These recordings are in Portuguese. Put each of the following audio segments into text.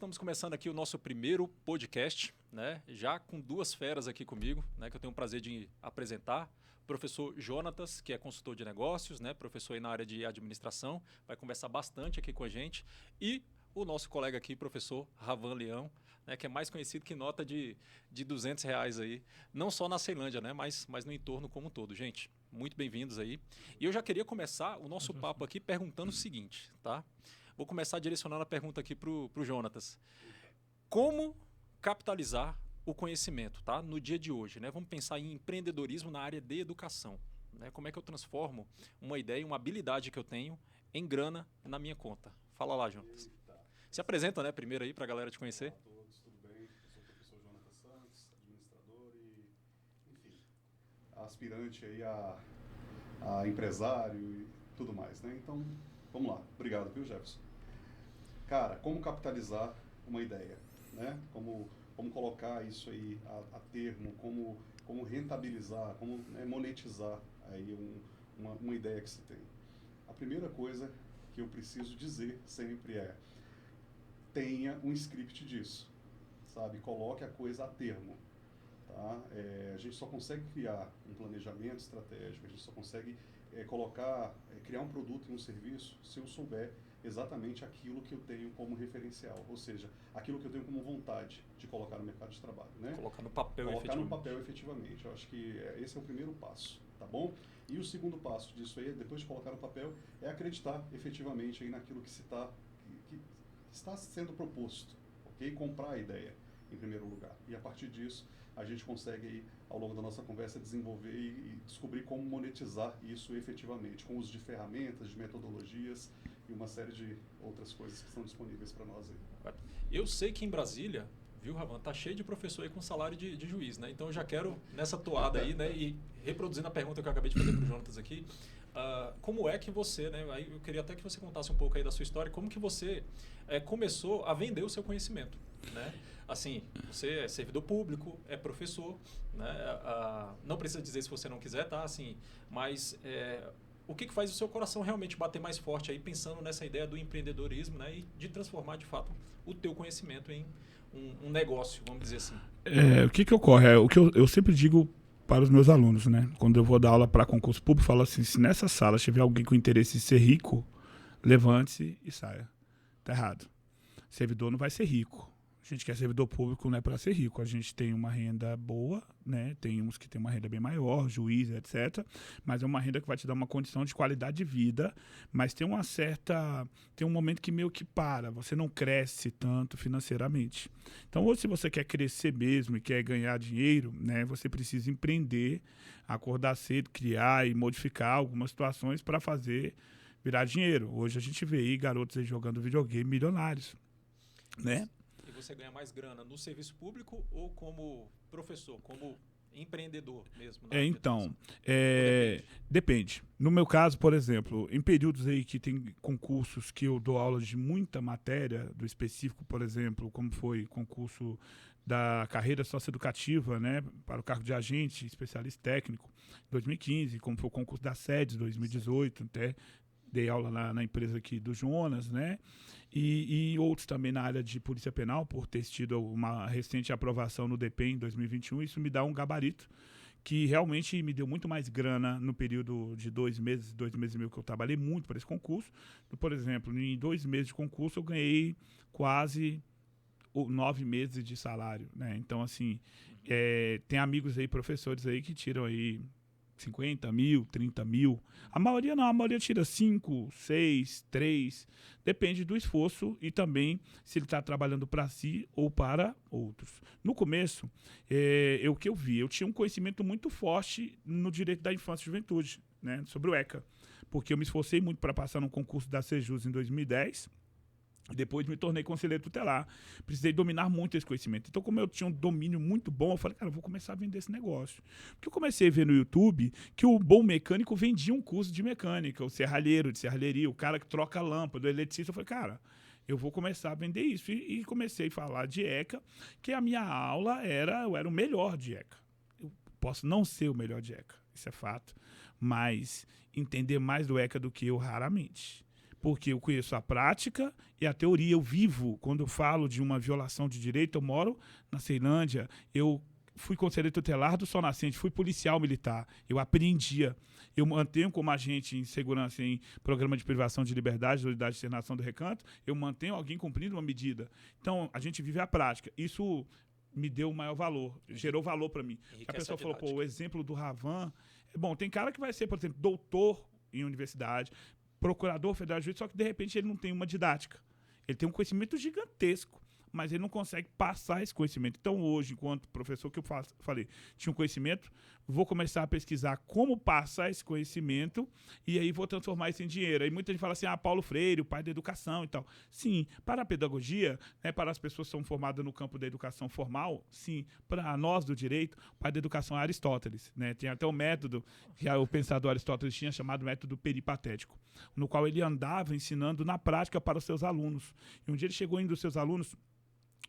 Estamos começando aqui o nosso primeiro podcast, né? Já com duas feras aqui comigo, né? Que eu tenho o prazer de apresentar. O professor Jonatas, que é consultor de negócios, né? Professor aí na área de administração, vai conversar bastante aqui com a gente. E o nosso colega aqui, professor Ravan Leão, né? Que é mais conhecido que nota de R$ 200 aí, não só na Ceilândia, né? Mas no entorno como um todo. Gente, muito bem-vindos aí. E eu já queria começar o nosso papo aqui perguntando o seguinte, tá? Vou começar direcionando a pergunta aqui para o Jonatas. Como capitalizar o conhecimento, tá? No dia de hoje, né? Vamos pensar em empreendedorismo na área de educação, né? Como é que eu transformo uma ideia, uma habilidade que eu tenho em grana na minha conta? Fala lá, Jonatas. Se apresenta, né, primeiro aí para a galera te conhecer. Olá a todos, tudo bem? Eu sou o professor Jonatas Santos, administrador e, enfim, aspirante aí a empresário e tudo mais, né? Então, vamos lá. Obrigado, viu, Jefferson? Cara, como capitalizar uma ideia, né? Como colocar isso aí a termo, como rentabilizar, como monetizar aí uma ideia que se tem. A primeira coisa que eu preciso dizer sempre é: tenha um script disso, sabe? Coloque a coisa a termo, tá? A gente só consegue criar um planejamento estratégico, a gente só consegue criar um produto e um serviço se eu souber exatamente aquilo que eu tenho como referencial, ou seja, aquilo que eu tenho como vontade de colocar no mercado de trabalho, né? Colocar no papel Colocar efetivamente. no papel efetivamente. Eu acho que esse é o primeiro passo, tá bom? E o segundo passo disso aí, depois de colocar no papel, é acreditar efetivamente aí naquilo que está sendo proposto, ok? Comprar a ideia, em primeiro lugar. E a partir disso, a gente consegue aí, ao longo da nossa conversa, desenvolver e descobrir como monetizar isso efetivamente, com uso de ferramentas, de metodologias e uma série de outras coisas que estão disponíveis para nós aí. Eu sei que em Brasília, viu, Ravan, tá cheio de professor aí com salário de juiz, né? Então eu já quero nessa toada aí, né? E reproduzindo a pergunta que eu acabei de fazer para o Jonatas aqui, como é que você, né? Aí eu queria até que você contasse um pouco aí da sua história, como que você começou a vender o seu conhecimento, né? Assim, você é servidor público, é professor, né? Não precisa dizer se você não quiser, tá? Assim, mas o que faz o seu coração realmente bater mais forte aí, pensando nessa ideia do empreendedorismo, né? E de transformar, de fato, o teu conhecimento em um negócio, vamos dizer assim. O que ocorre? O que eu sempre digo para os meus alunos, né? Quando eu vou dar aula para concurso público, eu falo assim: se nessa sala tiver alguém com interesse em ser rico, levante-se e saia. Tá errado. Servidor não vai ser rico. A gente que é servidor público não é para ser rico. A gente tem uma renda boa, né? Tem uns que tem uma renda bem maior, juiz, etc. Mas é uma renda que vai te dar uma condição de qualidade de vida. Mas tem tem um momento que meio que para. Você não cresce tanto financeiramente. Então, ou se você quer crescer mesmo e quer ganhar dinheiro, né? Você precisa empreender, acordar cedo, criar e modificar algumas situações para fazer virar dinheiro. Hoje a gente vê aí garotos aí jogando videogame milionários, né? E você ganha mais grana no serviço público ou como professor, como empreendedor mesmo? Então, depende. No meu caso, por exemplo, em períodos aí que tem concursos que eu dou aula de muita matéria, do específico, por exemplo, como foi concurso da carreira socioeducativa, né, para o cargo de agente especialista técnico, em 2015, como foi o concurso da SEDES, 2018, até dei aula na empresa aqui do Jonas, né? E outros também na área de polícia penal, por ter tido uma recente aprovação no DPEM em 2021. Isso me dá um gabarito que realmente me deu muito mais grana no período de 2 meses e meio que eu trabalhei muito para esse concurso. Por exemplo, em 2 meses de concurso eu ganhei quase 9 meses de salário, né? Então, assim, tem amigos aí, professores aí que tiram aí 50 mil, 30 mil. A maioria não, a maioria tira 5, 6, 3. Depende do esforço e também se ele está trabalhando para si ou para outros. No começo, o que eu vi, eu tinha um conhecimento muito forte no direito da infância e juventude, né, sobre o ECA, porque eu me esforcei muito para passar no concurso da Sejus em 2010. Depois me tornei conselheiro tutelar. Precisei dominar muito esse conhecimento. Então, como eu tinha um domínio muito bom, eu falei, cara, eu vou começar a vender esse negócio. Porque eu comecei a ver no YouTube que o bom mecânico vendia um curso de mecânica, o serralheiro, de serralheria, o cara que troca a lâmpada, o eletricista. Eu falei, cara, eu vou começar a vender isso. E comecei a falar de ECA, que a minha aula eu era o melhor de ECA. Eu posso não ser o melhor de ECA, isso é fato, mas entender mais do ECA do que eu raramente. porque eu conheço a prática e a teoria. Eu vivo, quando eu falo de uma violação de direito, eu moro na Ceilândia, eu fui conselheiro tutelar do Sol Nascente, fui policial militar, eu apreendia. Eu mantenho como agente em segurança em programa de privação de liberdade da Unidade de Internação do Recanto, eu mantenho alguém cumprindo uma medida. Então, a gente vive a prática. Isso me deu o maior valor, gerou valor para mim. A pessoa falou, pô, o exemplo do Ravan... Bom, tem cara que vai ser, por exemplo, doutor em universidade, procurador federal de juiz, só que, de repente, ele não tem uma didática. Ele tem um conhecimento gigantesco, mas ele não consegue passar esse conhecimento. Então, hoje, enquanto professor, que eu falei, tinha um conhecimento, vou começar a pesquisar como passar esse conhecimento e aí vou transformar isso em dinheiro. Aí muita gente fala assim, Paulo Freire, o pai da educação e tal. Sim, para a pedagogia, né, para as pessoas que são formadas no campo da educação formal, sim, para nós do direito, o pai da educação é Aristóteles. Né? Tem até um método que o pensador Aristóteles tinha chamado método peripatético, no qual ele andava ensinando na prática para os seus alunos. E um dia ele chegou indo dos seus alunos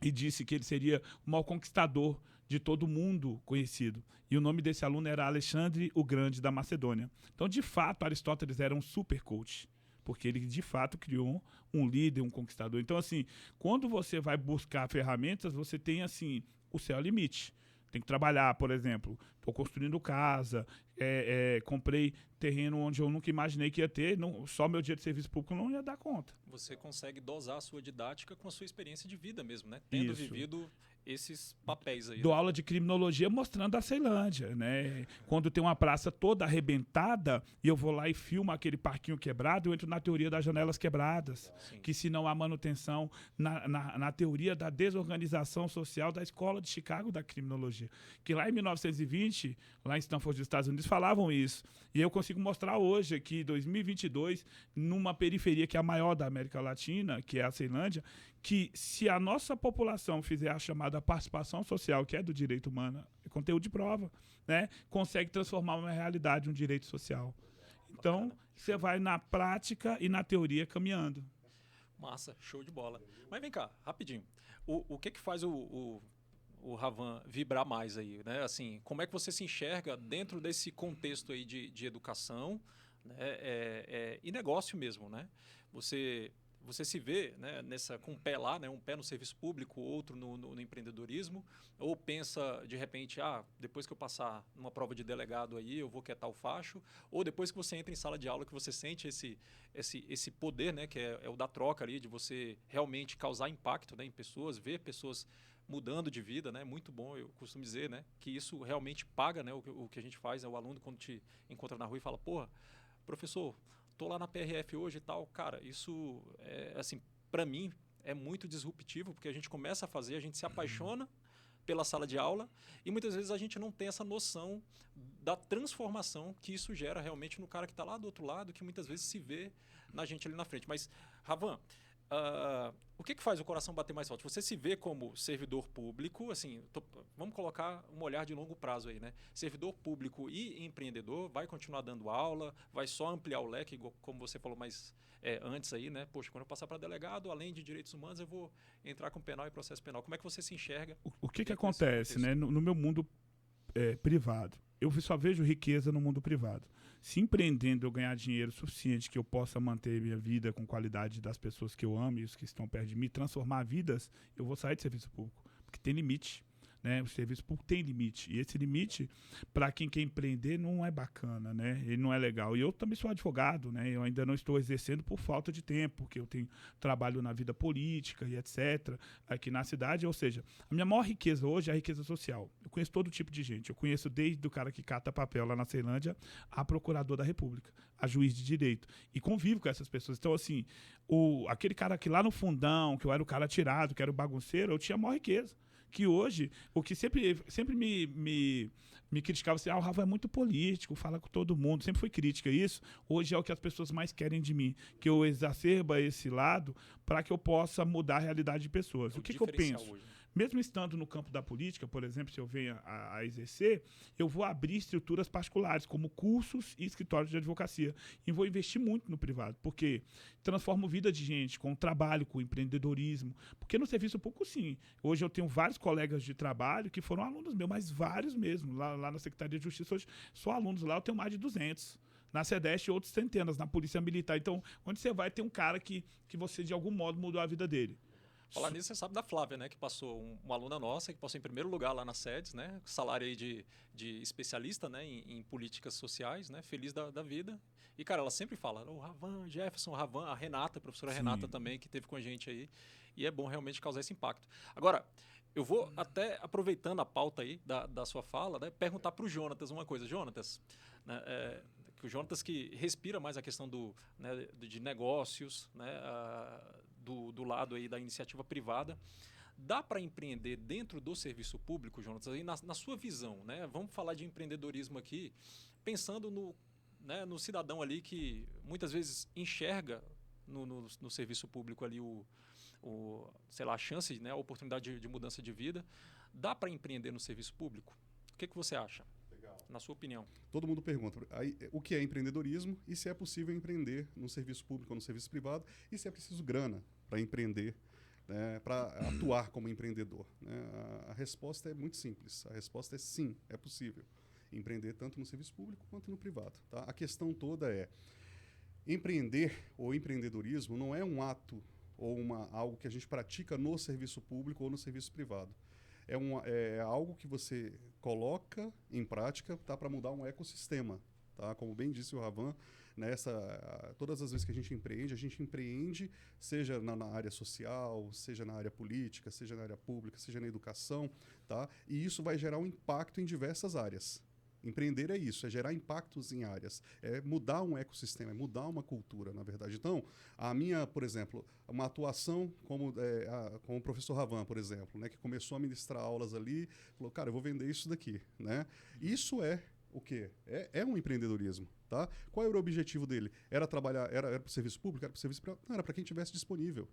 e disse que ele seria o maior conquistador de todo mundo conhecido. E o nome desse aluno era Alexandre o Grande da Macedônia. Então, de fato, Aristóteles era um super coach, porque ele, de fato, criou um líder, um conquistador. Então, assim, quando você vai buscar ferramentas, você tem, assim, o céu é limite. Tem que trabalhar, por exemplo, estou construindo casa, comprei terreno onde eu nunca imaginei que ia ter, só meu dia de serviço público não ia dar conta. Você consegue dosar a sua didática com a sua experiência de vida mesmo, né? Tendo vivido esses papéis aí. Dou aula de criminologia mostrando a Ceilândia, né? Quando tem uma praça toda arrebentada e eu vou lá e filmo aquele parquinho quebrado, eu entro na teoria das janelas quebradas, que se não há manutenção, na teoria da desorganização social da Escola de Chicago da Criminologia, que lá em 1920, lá em Stanford, dos Estados Unidos, falavam isso. E eu consigo mostrar hoje aqui, 2022, numa periferia que é a maior da América Latina, que é a Ceilândia, que se a nossa população fizer a chamada participação social, que é do direito humano, é conteúdo de prova, né? Consegue transformar uma realidade, um direito social. Então, você vai na prática e na teoria caminhando. Massa, show de bola. Mas vem cá, rapidinho. O que faz o Ravan vibrar mais aí, né? Assim, como é que você se enxerga dentro desse contexto aí de educação, né? E negócio mesmo, né? Você se vê, né, com um pé lá, né, um pé no serviço público, outro no empreendedorismo, ou pensa, de repente, depois que eu passar numa prova de delegado aí, eu vou quietar o facho, ou depois que você entra em sala de aula, que você sente esse poder, né, que é o da troca ali, de você realmente causar impacto, né, em pessoas, ver pessoas mudando de vida, né, muito bom, eu costumo dizer, né, que isso realmente paga, né, o que a gente faz, o aluno quando te encontra na rua e fala, porra, professor, tô lá na PRF hoje e tal, cara, isso, assim, para mim é muito disruptivo, porque a gente começa a fazer, a gente se apaixona pela sala de aula e muitas vezes a gente não tem essa noção da transformação que isso gera realmente no cara que está lá do outro lado, que muitas vezes se vê na gente ali na frente. Mas, Ravan, o que faz o coração bater mais forte? Você se vê como servidor público, assim, vamos colocar um olhar de longo prazo aí, né? Servidor público e empreendedor, vai continuar dando aula, vai só ampliar o leque, como você falou mais antes aí, né? Poxa, quando eu passar para delegado, além de direitos humanos, eu vou entrar com penal e processo penal. Como é que você se enxerga? O que acontece, né? No meu mundo privado, eu só vejo riqueza no mundo privado. Se empreendendo eu ganhar dinheiro suficiente que eu possa manter minha vida com qualidade das pessoas que eu amo e os que estão perto de mim, transformar vidas, eu vou sair do serviço público, porque tem limite. Né? O serviço público tem limite. E esse limite, para quem quer empreender, não é bacana, né? Ele não é legal. E eu também sou advogado, né? Eu ainda não estou exercendo por falta de tempo, porque eu tenho trabalho na vida política e etc. aqui na cidade. Ou seja, a minha maior riqueza hoje é a riqueza social. Eu conheço todo tipo de gente. Eu conheço desde o cara que cata papel lá na Ceilândia a procurador da República, a juiz de direito. E convivo com essas pessoas. Então, assim, aquele cara que lá no fundão, que eu era o cara tirado, que era o bagunceiro, eu tinha a maior riqueza. Que hoje, o que sempre me criticava assim, o Rafa é muito político, fala com todo mundo, sempre foi crítica isso, hoje é o que as pessoas mais querem de mim, que eu exacerba esse lado para que eu possa mudar a realidade de pessoas. O que eu penso? Hoje. Mesmo estando no campo da política, por exemplo, se eu venho a exercer, eu vou abrir estruturas particulares, como cursos e escritórios de advocacia. E vou investir muito no privado, porque transformo vida de gente com trabalho, com empreendedorismo. Porque no serviço público, sim. Hoje eu tenho vários colegas de trabalho que foram alunos meus, mas vários mesmo. Lá na Secretaria de Justiça, hoje, só alunos lá, eu tenho mais de 200. Na SEDEST, outros centenas, na Polícia Militar. Então, onde você vai, tem um cara que você, de algum modo, mudou a vida dele. Falar nisso, você sabe da Flávia, né? Que passou, uma aluna nossa, que passou em primeiro lugar lá na SEDES, né? Salário aí de especialista, né? Em políticas sociais, né? Feliz da vida. E, cara, ela sempre fala, o Ravan, Jefferson, Ravan, a Renata, a professora Renata também, que esteve com a gente aí. E é bom realmente causar esse impacto. Agora, eu vou até, aproveitando a pauta aí da sua fala, né? Perguntar para o Jonatas uma coisa. Jonatas, né? Que o Jonatas que respira mais a questão né, de negócios, né? Do lado aí da iniciativa privada. Dá para empreender dentro do serviço público, Jonas? Aí na sua visão, né? Vamos falar de empreendedorismo aqui, pensando no cidadão ali que muitas vezes enxerga no serviço público ali sei lá, a chance, né? A oportunidade de mudança de vida. Dá para empreender no serviço público? O que você acha? Legal. Na sua opinião. Todo mundo pergunta aí, o que é empreendedorismo e se é possível empreender no serviço público ou no serviço privado e se é preciso grana para empreender, né, para atuar como empreendedor. Né? A resposta é muito simples. A resposta é sim, é possível empreender tanto no serviço público quanto no privado. Tá? A questão toda é empreender ou empreendedorismo não é um ato ou algo que a gente pratica no serviço público ou no serviço privado. É algo que você coloca em prática, tá, para mudar um ecossistema. Tá? Como bem disse o Ravan, todas as vezes que a gente empreende, seja na área social, seja na área política, seja na área pública, seja na educação, tá? E isso vai gerar um impacto em diversas áreas. Empreender é isso, é gerar impactos em áreas, é mudar um ecossistema, é mudar uma cultura, na verdade. Então, a minha, por exemplo, uma atuação como o professor Ravan, por exemplo, né, que começou a ministrar aulas ali, falou, cara, eu vou vender isso daqui, né? Isso é o quê? É um empreendedorismo, tá? Qual era o objetivo dele? Era trabalhar, era para o serviço público, era para o serviço privado? Não, era para quem tivesse disponível.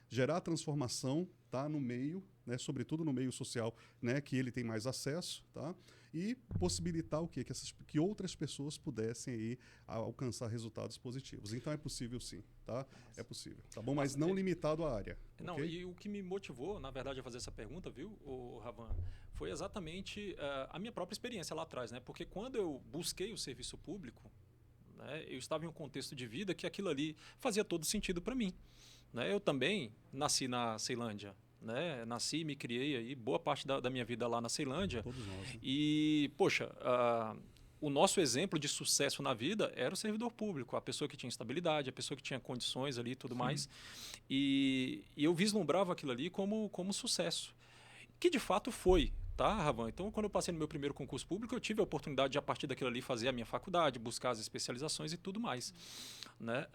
Gerar transformação, tá, no meio, né, sobretudo no meio social, né, que ele tem mais acesso, tá? E possibilitar o quê? Que outras pessoas pudessem aí alcançar resultados positivos. Então é possível sim, tá? É possível, tá bom? Mas não limitado à área. Não, okay? E o que me motivou, na verdade, a fazer essa pergunta, viu, Ravan, foi exatamente a minha própria experiência lá atrás, né? Porque quando eu busquei o serviço público, né, eu estava em um contexto de vida que aquilo ali fazia todo sentido para mim. Né? Eu também nasci na Ceilândia, né? Nasci e me criei aí boa parte da minha vida lá na Ceilândia. Todos nós. Né? E, poxa, o nosso exemplo de sucesso na vida era o servidor público, a pessoa que tinha estabilidade, a pessoa que tinha condições ali e tudo mais. E eu vislumbrava aquilo ali como sucesso, que de fato foi. Tá, Ravan? Então, quando eu passei no meu primeiro concurso público, eu tive a oportunidade de, a partir daquilo ali, fazer a minha faculdade, buscar as especializações e tudo mais. Né?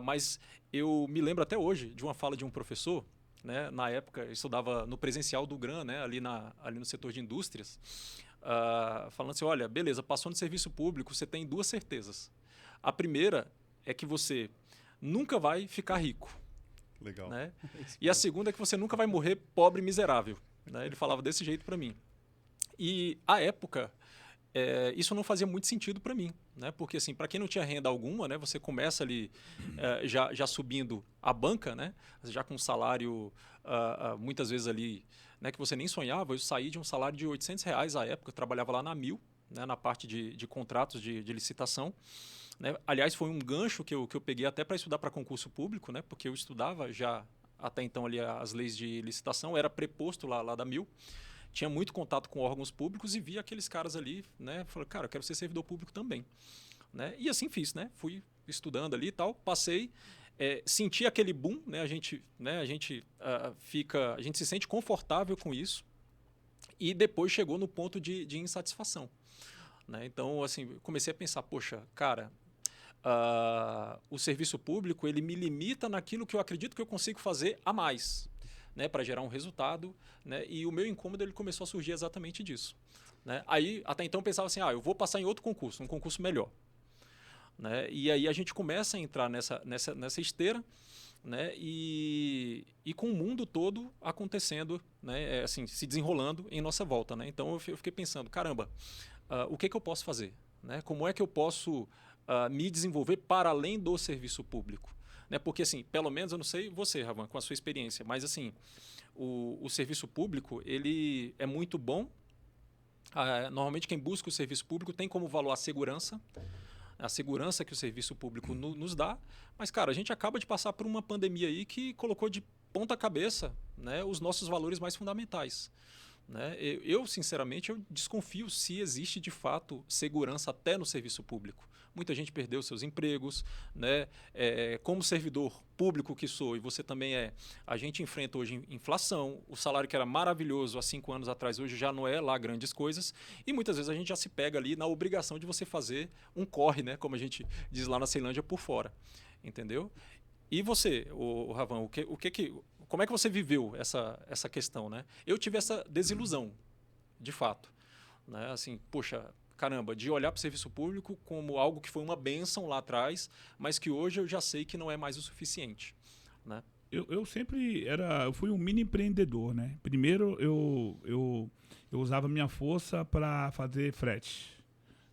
Mas eu me lembro até hoje de uma fala de um professor, né? Na época, eu estudava no presencial do GRAN, né? ali no setor de indústrias, falando assim, olha, beleza, passou no serviço público, você tem duas certezas. A primeira é que você nunca vai ficar rico. Legal. Né? E a segunda é que você nunca vai morrer pobre e miserável. Né? Ele falava desse jeito para mim. E, à época, isso não fazia muito sentido para mim, né? Porque, assim, para quem não tinha renda alguma, né, você começa ali já subindo a banca, né, já com um salário, muitas vezes ali, né, que você nem sonhava. Eu saí de um salário de R$800 à época, eu trabalhava lá na Mil, né, na parte de contratos de licitação. Né? Aliás, foi um gancho que eu peguei até para estudar para concurso público, né, porque eu estudava já até então ali as leis de licitação, era preposto lá da Mil. Tinha muito contato com órgãos públicos e via aqueles caras ali, né? Falei, cara, eu quero ser servidor público também. Né? E assim fiz, né? Fui estudando ali e tal, passei, senti aquele boom, né? A gente se sente confortável com isso e depois chegou no ponto de insatisfação. Né? Então, assim, comecei a pensar, poxa, cara, o serviço público, ele me limita naquilo que eu acredito que eu consigo fazer a mais. Né, para gerar um resultado, né, e o meu incômodo ele começou a surgir exatamente disso. Né? Aí, até então, eu pensava assim, eu vou passar em outro concurso, um concurso melhor. Né? E aí a gente começa a entrar nessa esteira, né, e com o mundo todo acontecendo, né, assim, se desenrolando em nossa volta. Né? Então, eu fiquei pensando, caramba, o que eu posso fazer? Né? Como é que eu posso me desenvolver para além do serviço público? Né? Porque, assim, pelo menos, eu não sei você, Ravan, com a sua experiência, mas, assim, o serviço público, ele é muito bom. Normalmente, quem busca o serviço público tem como valor a segurança, a segurança que o serviço público nos dá. Mas, cara, a gente acaba de passar por uma pandemia aí que colocou de ponta cabeça, né, os nossos valores mais fundamentais. Né? Sinceramente, eu desconfio se existe de fato segurança até no serviço público. Muita gente perdeu seus empregos, né? Como servidor público que sou, e você também a gente enfrenta hoje inflação, o salário que era maravilhoso há 5 anos atrás, hoje já não é lá grandes coisas, e muitas vezes a gente já se pega ali na obrigação de você fazer um corre, né? Como a gente diz lá na Ceilândia, por fora. Entendeu? E você, o Ravan, como é que você viveu essa questão, né? Eu tive essa desilusão, de fato. Né? Assim, poxa, caramba, de olhar para o serviço público como algo que foi uma bênção lá atrás, mas que hoje eu já sei que não é mais o suficiente. Né? Eu sempre eu fui um mini empreendedor, né? Primeiro eu usava minha força para fazer frete.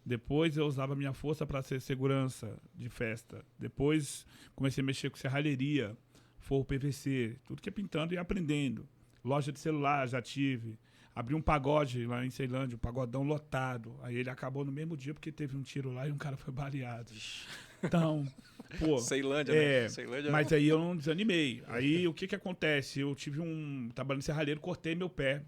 Depois eu usava minha força para ser segurança de festa. Depois comecei a mexer com serralheria, forro PVC, tudo que é pintando e aprendendo. Loja de celular já tive. Abri um pagode lá em Ceilândia, um pagodão lotado. Aí ele acabou no mesmo dia porque teve um tiro lá e um cara foi baleado. Então, pô... Ceilândia, né? Ceilândia mas aí eu não desanimei. Aí o que acontece? Eu tive trabalho em serralheiro, cortei meu pé.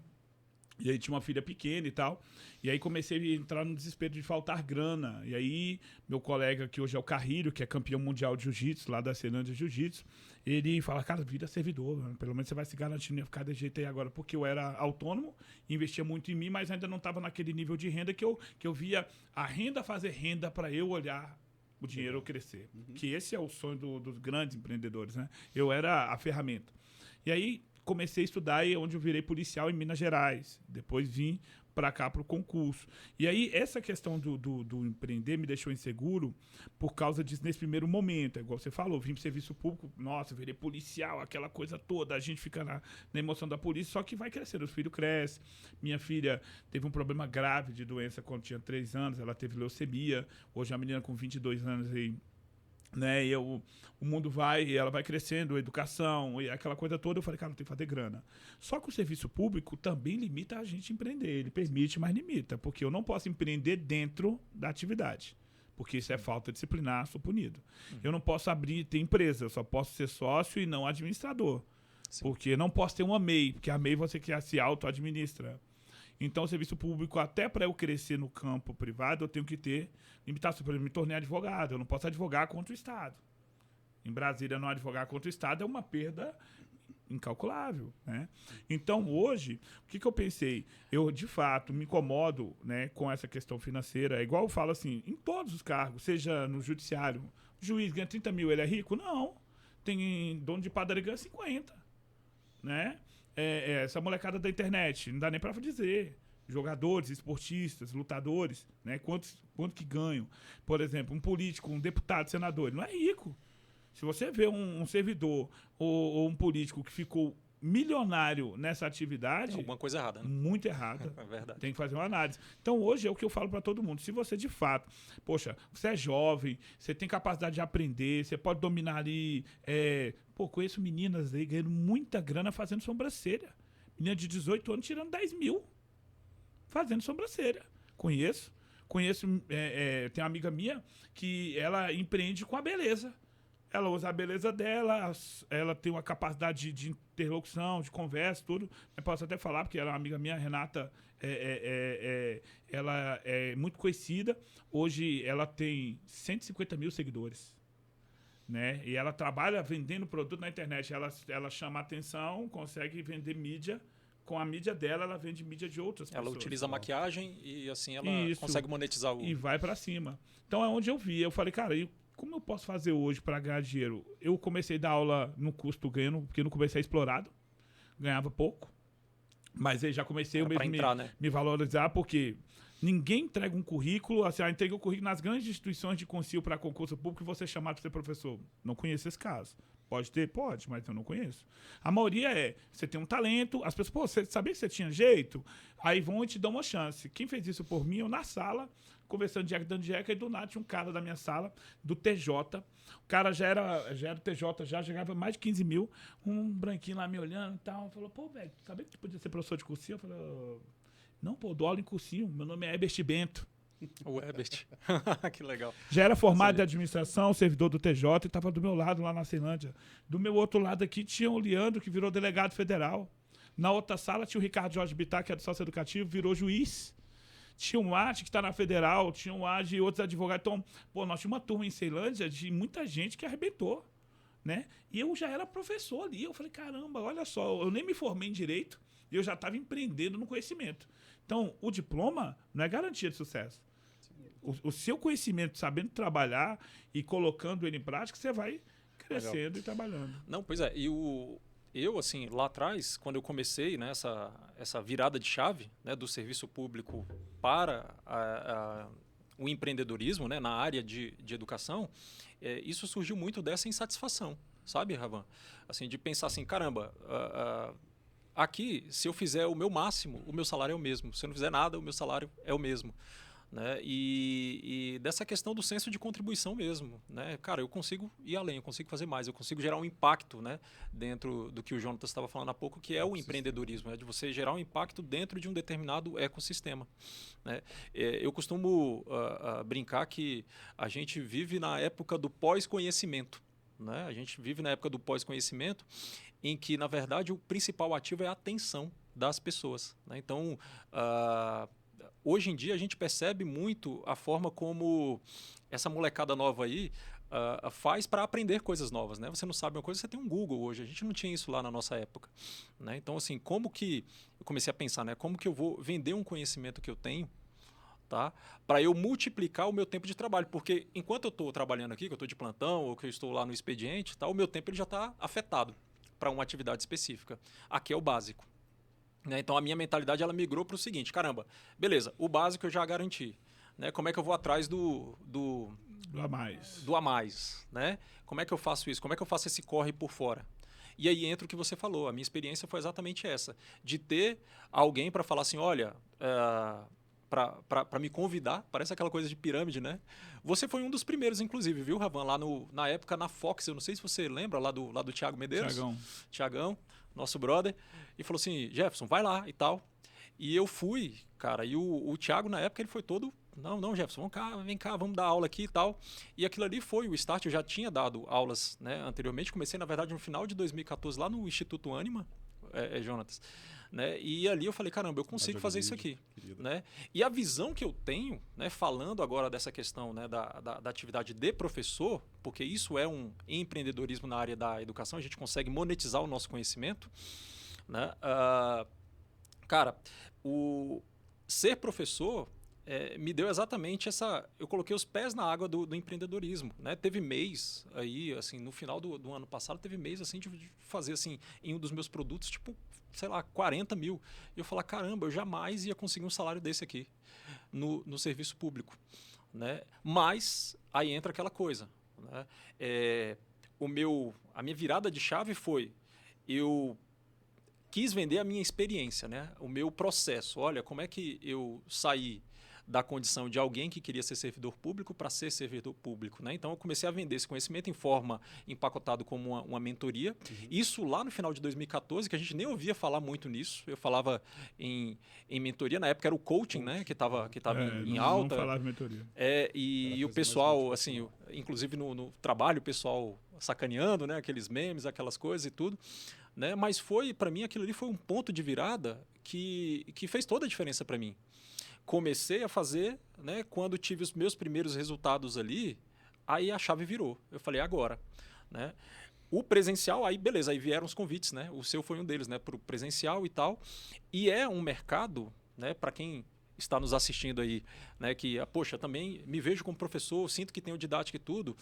E aí tinha uma filha pequena e tal. E aí comecei a entrar no desespero de faltar grana. E aí meu colega, que hoje é o Carrilho, que é campeão mundial de jiu-jitsu, lá da Ceilândia Jiu-Jitsu, ele fala, cara, vira servidor, mano. Pelo menos você vai se garantir, não ia ficar desse jeito aí agora. Porque eu era autônomo, investia muito em mim, mas ainda não estava naquele nível de renda que eu via a renda fazer renda para eu olhar o dinheiro crescer. Que esse é o sonho dos grandes empreendedores, né? Eu era a ferramenta. E aí comecei a estudar e onde eu virei policial em Minas Gerais. Depois vim para cá para o concurso. E aí essa questão do empreender me deixou inseguro por causa disso nesse primeiro momento. É igual você falou, vim para o serviço público, nossa, virei policial, aquela coisa toda, a gente fica na emoção da polícia, só que vai crescendo, os filhos crescem. Minha filha teve um problema grave de doença quando tinha 3 anos, ela teve leucemia, hoje a menina com 22 anos aí, né, o mundo ela vai crescendo, a educação, e aquela coisa toda, eu falei, cara, não tem que fazer grana. Só que o serviço público também limita a gente empreender, ele permite, mas limita, porque eu não posso empreender dentro da atividade, porque isso é falta disciplinar, sou punido. Eu não posso ter empresa, eu só posso ser sócio e não administrador, porque não posso ter uma MEI, porque a MEI você que se auto-administra. Então, o serviço público, até para eu crescer no campo privado, eu tenho que ter limitação. Por exemplo, me tornei advogado. Eu não posso advogar contra o Estado. Em Brasília, não advogar contra o Estado é uma perda incalculável. Né? Então, hoje, o que eu pensei? Eu, de fato, me incomodo, né, com essa questão financeira. É igual eu falo assim, em todos os cargos, seja no judiciário, o juiz ganha 30 mil, ele é rico? Não. Tem dono de padaria que ganha 50. Né? Essa molecada da internet, não dá nem para dizer. Jogadores, esportistas, lutadores, né? Quanto que ganham? Por exemplo, um político, um deputado, senador, ele não é rico. Se você vê um servidor ou um político que ficou milionário nessa atividade... Tem alguma coisa errada, né? Muito errada. É verdade. Tem que fazer uma análise. Então, hoje é o que eu falo para todo mundo. Se você, de fato... Poxa, você é jovem, você tem capacidade de aprender, você pode dominar ali... conheço meninas aí ganhando muita grana fazendo sobrancelha. Menina de 18 anos tirando 10 mil fazendo sobrancelha. Conheço. Tem uma amiga minha que ela empreende com a beleza. Ela usa a beleza dela, ela tem uma capacidade de interlocução, de conversa, tudo. Eu posso até falar, porque ela é uma amiga minha, a Renata, ela é muito conhecida. Hoje ela tem 150 mil seguidores. Né? E ela trabalha vendendo produto na internet. Ela chama a atenção, consegue vender mídia. Com a mídia dela, ela vende mídia de outras pessoas. Ela utiliza a maquiagem e assim ela Isso. consegue monetizar o... E vai pra cima. Então é onde eu vi. Eu falei, cara, como eu posso fazer hoje para ganhar dinheiro? Eu comecei a dar aula no custo ganhando, porque no começo é explorado. Ganhava pouco. Mas aí já comecei eu mesmo me valorizar, porque ninguém entrega um currículo, assim, entrega o currículo nas grandes instituições de concílio para concurso público e você é chamado para ser professor. Não conheço esse caso. Pode ter? Pode, mas eu não conheço. A maioria você tem um talento, as pessoas, pô, você sabia que você tinha jeito? Aí vão e te dão uma chance. Quem fez isso por mim, eu na sala, conversando de dando jeca, e do nada tinha um cara da minha sala, do TJ. O cara já era TJ, já chegava mais de 15 mil, um branquinho lá me olhando e tal. Falou, pô, velho, sabia que tu podia ser professor de cursinho? Eu falei, não, pô, dou aula em cursinho, meu nome é Herbert Bento. O Ebert. Que legal. Já era formado em administração, servidor do TJ, e estava do meu lado lá na Ceilândia. Do meu outro lado aqui tinha o Leandro, que virou delegado federal. Na outra sala tinha o Ricardo Jorge Bittar, que é do sócio educativo, virou juiz. Tinha o Mate, que está na federal, tinha o Age e outros advogados. Então, pô, nós tínhamos uma turma em Ceilândia de muita gente que arrebentou, né? E eu já era professor ali. Eu falei, caramba, olha só, eu nem me formei em direito e eu já estava empreendendo no conhecimento. Então, o diploma não é garantia de sucesso. O seu conhecimento, sabendo trabalhar e colocando ele em prática, você vai crescendo Legal. e trabalhando. Não, pois é. E eu, assim, lá atrás, quando eu comecei, né, essa virada de chave, né, do serviço público para o empreendedorismo, né, na área de educação, isso surgiu muito dessa insatisfação, sabe, Ravan? Assim, de pensar assim, caramba, aqui, se eu fizer o meu máximo, o meu salário é o mesmo. Se eu não fizer nada, o meu salário é o mesmo. Né? E dessa questão do senso de contribuição mesmo, né? Cara, eu consigo ir além, eu consigo fazer mais, eu consigo gerar um impacto, né? Dentro do que o Jonatas estava falando há pouco, que é o empreendedorismo, é de você gerar um impacto dentro de um determinado ecossistema, né? Eu costumo brincar que a gente vive na época do pós-conhecimento, né? A gente vive na época do pós-conhecimento em que, na verdade, o principal ativo é a atenção das pessoas, né? Então, hoje em dia a gente percebe muito a forma como essa molecada nova aí faz para aprender coisas novas, né? Você não sabe uma coisa, você tem um Google hoje. A gente não tinha isso lá na nossa época, né? Então, assim, como que eu comecei a pensar, né? Como que eu vou vender um conhecimento que eu tenho, tá? Para eu multiplicar o meu tempo de trabalho, porque enquanto eu estou trabalhando aqui, que eu estou de plantão ou que eu estou lá no expediente, tá? O meu tempo ele já está afetado para uma atividade específica. Aqui é o básico. Né? Então a minha mentalidade ela migrou para o seguinte, caramba, beleza, o básico eu já garanti, né? Como é que eu vou atrás do a mais? Do a mais, né? Como é que eu faço isso? Como é que eu faço esse corre por fora? E aí entra o que você falou, a minha experiência foi exatamente essa, de ter alguém para falar assim, olha, para me convidar, parece aquela coisa de pirâmide, né? Você foi um dos primeiros, inclusive, viu, Ravan? Lá na época na Fox, eu não sei se você lembra, lá do Thiago Medeiros. Tiagão, nosso brother, e falou assim, Jefferson, vai lá e tal. E eu fui, cara, e o Thiago na época ele foi todo, não, Jefferson, vem cá, vamos dar aula aqui e tal. E aquilo ali foi o start, eu já tinha dado aulas, né, anteriormente, comecei na verdade no final de 2014 lá no Instituto Ânima, Jonatas, né? E ali eu falei, caramba, eu consigo fazer isso aqui, né? E a visão que eu tenho, né, falando agora dessa questão, né, da atividade de professor, porque isso é um empreendedorismo na área da educação, a gente consegue monetizar o nosso conhecimento, né? Cara, o ser professor me deu exatamente essa... Eu coloquei os pés na água do empreendedorismo, né? Teve mês aí, assim, no final do ano passado, teve mês, assim, de fazer, assim, em um dos meus produtos, tipo, sei lá, 40 mil. E eu falar, caramba, eu jamais ia conseguir um salário desse aqui no serviço público, né? Mas aí entra aquela coisa, né? A minha virada de chave foi, eu quis vender a minha experiência, né? O meu processo. Olha, como é que eu saí da condição de alguém que queria ser servidor público para ser servidor público, né? Então eu comecei a vender esse conhecimento em forma empacotado como uma mentoria. Uhum. Isso lá no final de 2014, que a gente nem ouvia falar muito nisso. Eu falava em mentoria, na época era o coaching, né? Que estava em alta. Não falava em mentoria. E o pessoal, assim, inclusive no trabalho, o pessoal sacaneando, né? Aqueles memes, aquelas coisas e tudo. Né? Mas para mim, aquilo ali foi um ponto de virada que fez toda a diferença para mim. Comecei a fazer, né, quando tive os meus primeiros resultados ali, aí a chave virou. Eu falei, agora. Né? O presencial, aí beleza, aí vieram os convites, né? O seu foi um deles, né, para o presencial e tal. E é um mercado, né, para quem está nos assistindo aí, né, que, poxa, também me vejo como professor, sinto que tenho didática e tudo.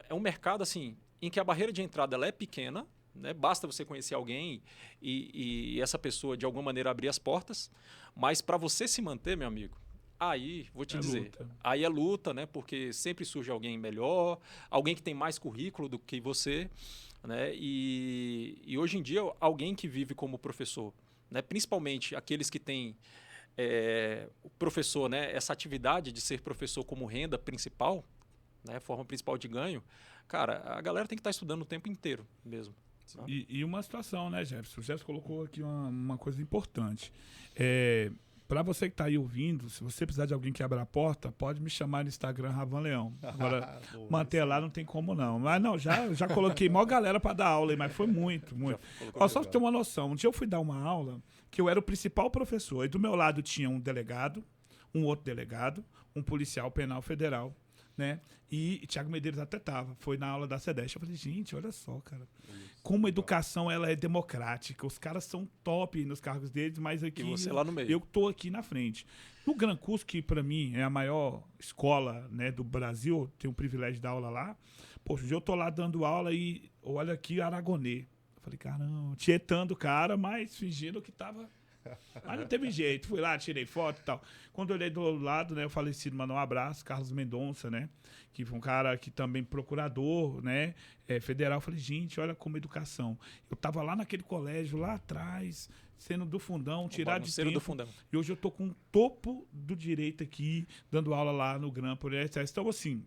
É um mercado, assim, em que a barreira de entrada ela é pequena, né? Basta você conhecer alguém e essa pessoa, de alguma maneira, abrir as portas. Mas para você se manter, meu amigo, aí, vou te dizer, luta. Aí é luta, né? Porque sempre surge alguém melhor, alguém que tem mais currículo do que você. Né? E hoje em dia, alguém que vive como professor, né? Principalmente aqueles que têm o professor, né? Essa atividade de ser professor como renda principal, né? Forma principal de ganho, cara, a galera tem que estar estudando o tempo inteiro mesmo. E uma situação, né, Jefferson? O Jefferson colocou aqui uma coisa importante. Para você que está aí ouvindo, se você precisar de alguém que abra a porta, pode me chamar no Instagram Ravan Leão. Agora, manter lá não tem como não. Mas não, já coloquei maior galera para dar aula, mas foi muito. Ó, só para ter uma noção, um dia eu fui dar uma aula que eu era o principal professor, e do meu lado tinha um delegado, um outro delegado, um policial penal federal, né? E Thiago Medeiros até tava, foi na aula da SEDESH. Eu falei, gente, olha só, cara, como a educação ela é democrática, os caras são top nos cargos deles, mas aqui E você lá no meio. eu tô aqui na frente. No Gran Curso, que para mim é a maior escola, né, do Brasil, tenho o privilégio de dar aula lá. Poxa, um dia eu tô lá dando aula e olha aqui Aragonê. Eu falei, caramba, tietando o cara, mas fingindo que tava... Mas não teve jeito, fui lá, tirei foto e tal. Quando eu olhei do outro lado, né, o falecido mandou um abraço, Carlos Mendonça, né, que foi um cara que também procurador, né, federal. Eu falei, gente, olha como educação. Eu tava lá naquele colégio, lá atrás, sendo do fundão, tirado de tempo. Do fundão. E hoje eu tô com o topo do direito aqui, dando aula lá no Gran por etc. Então, assim,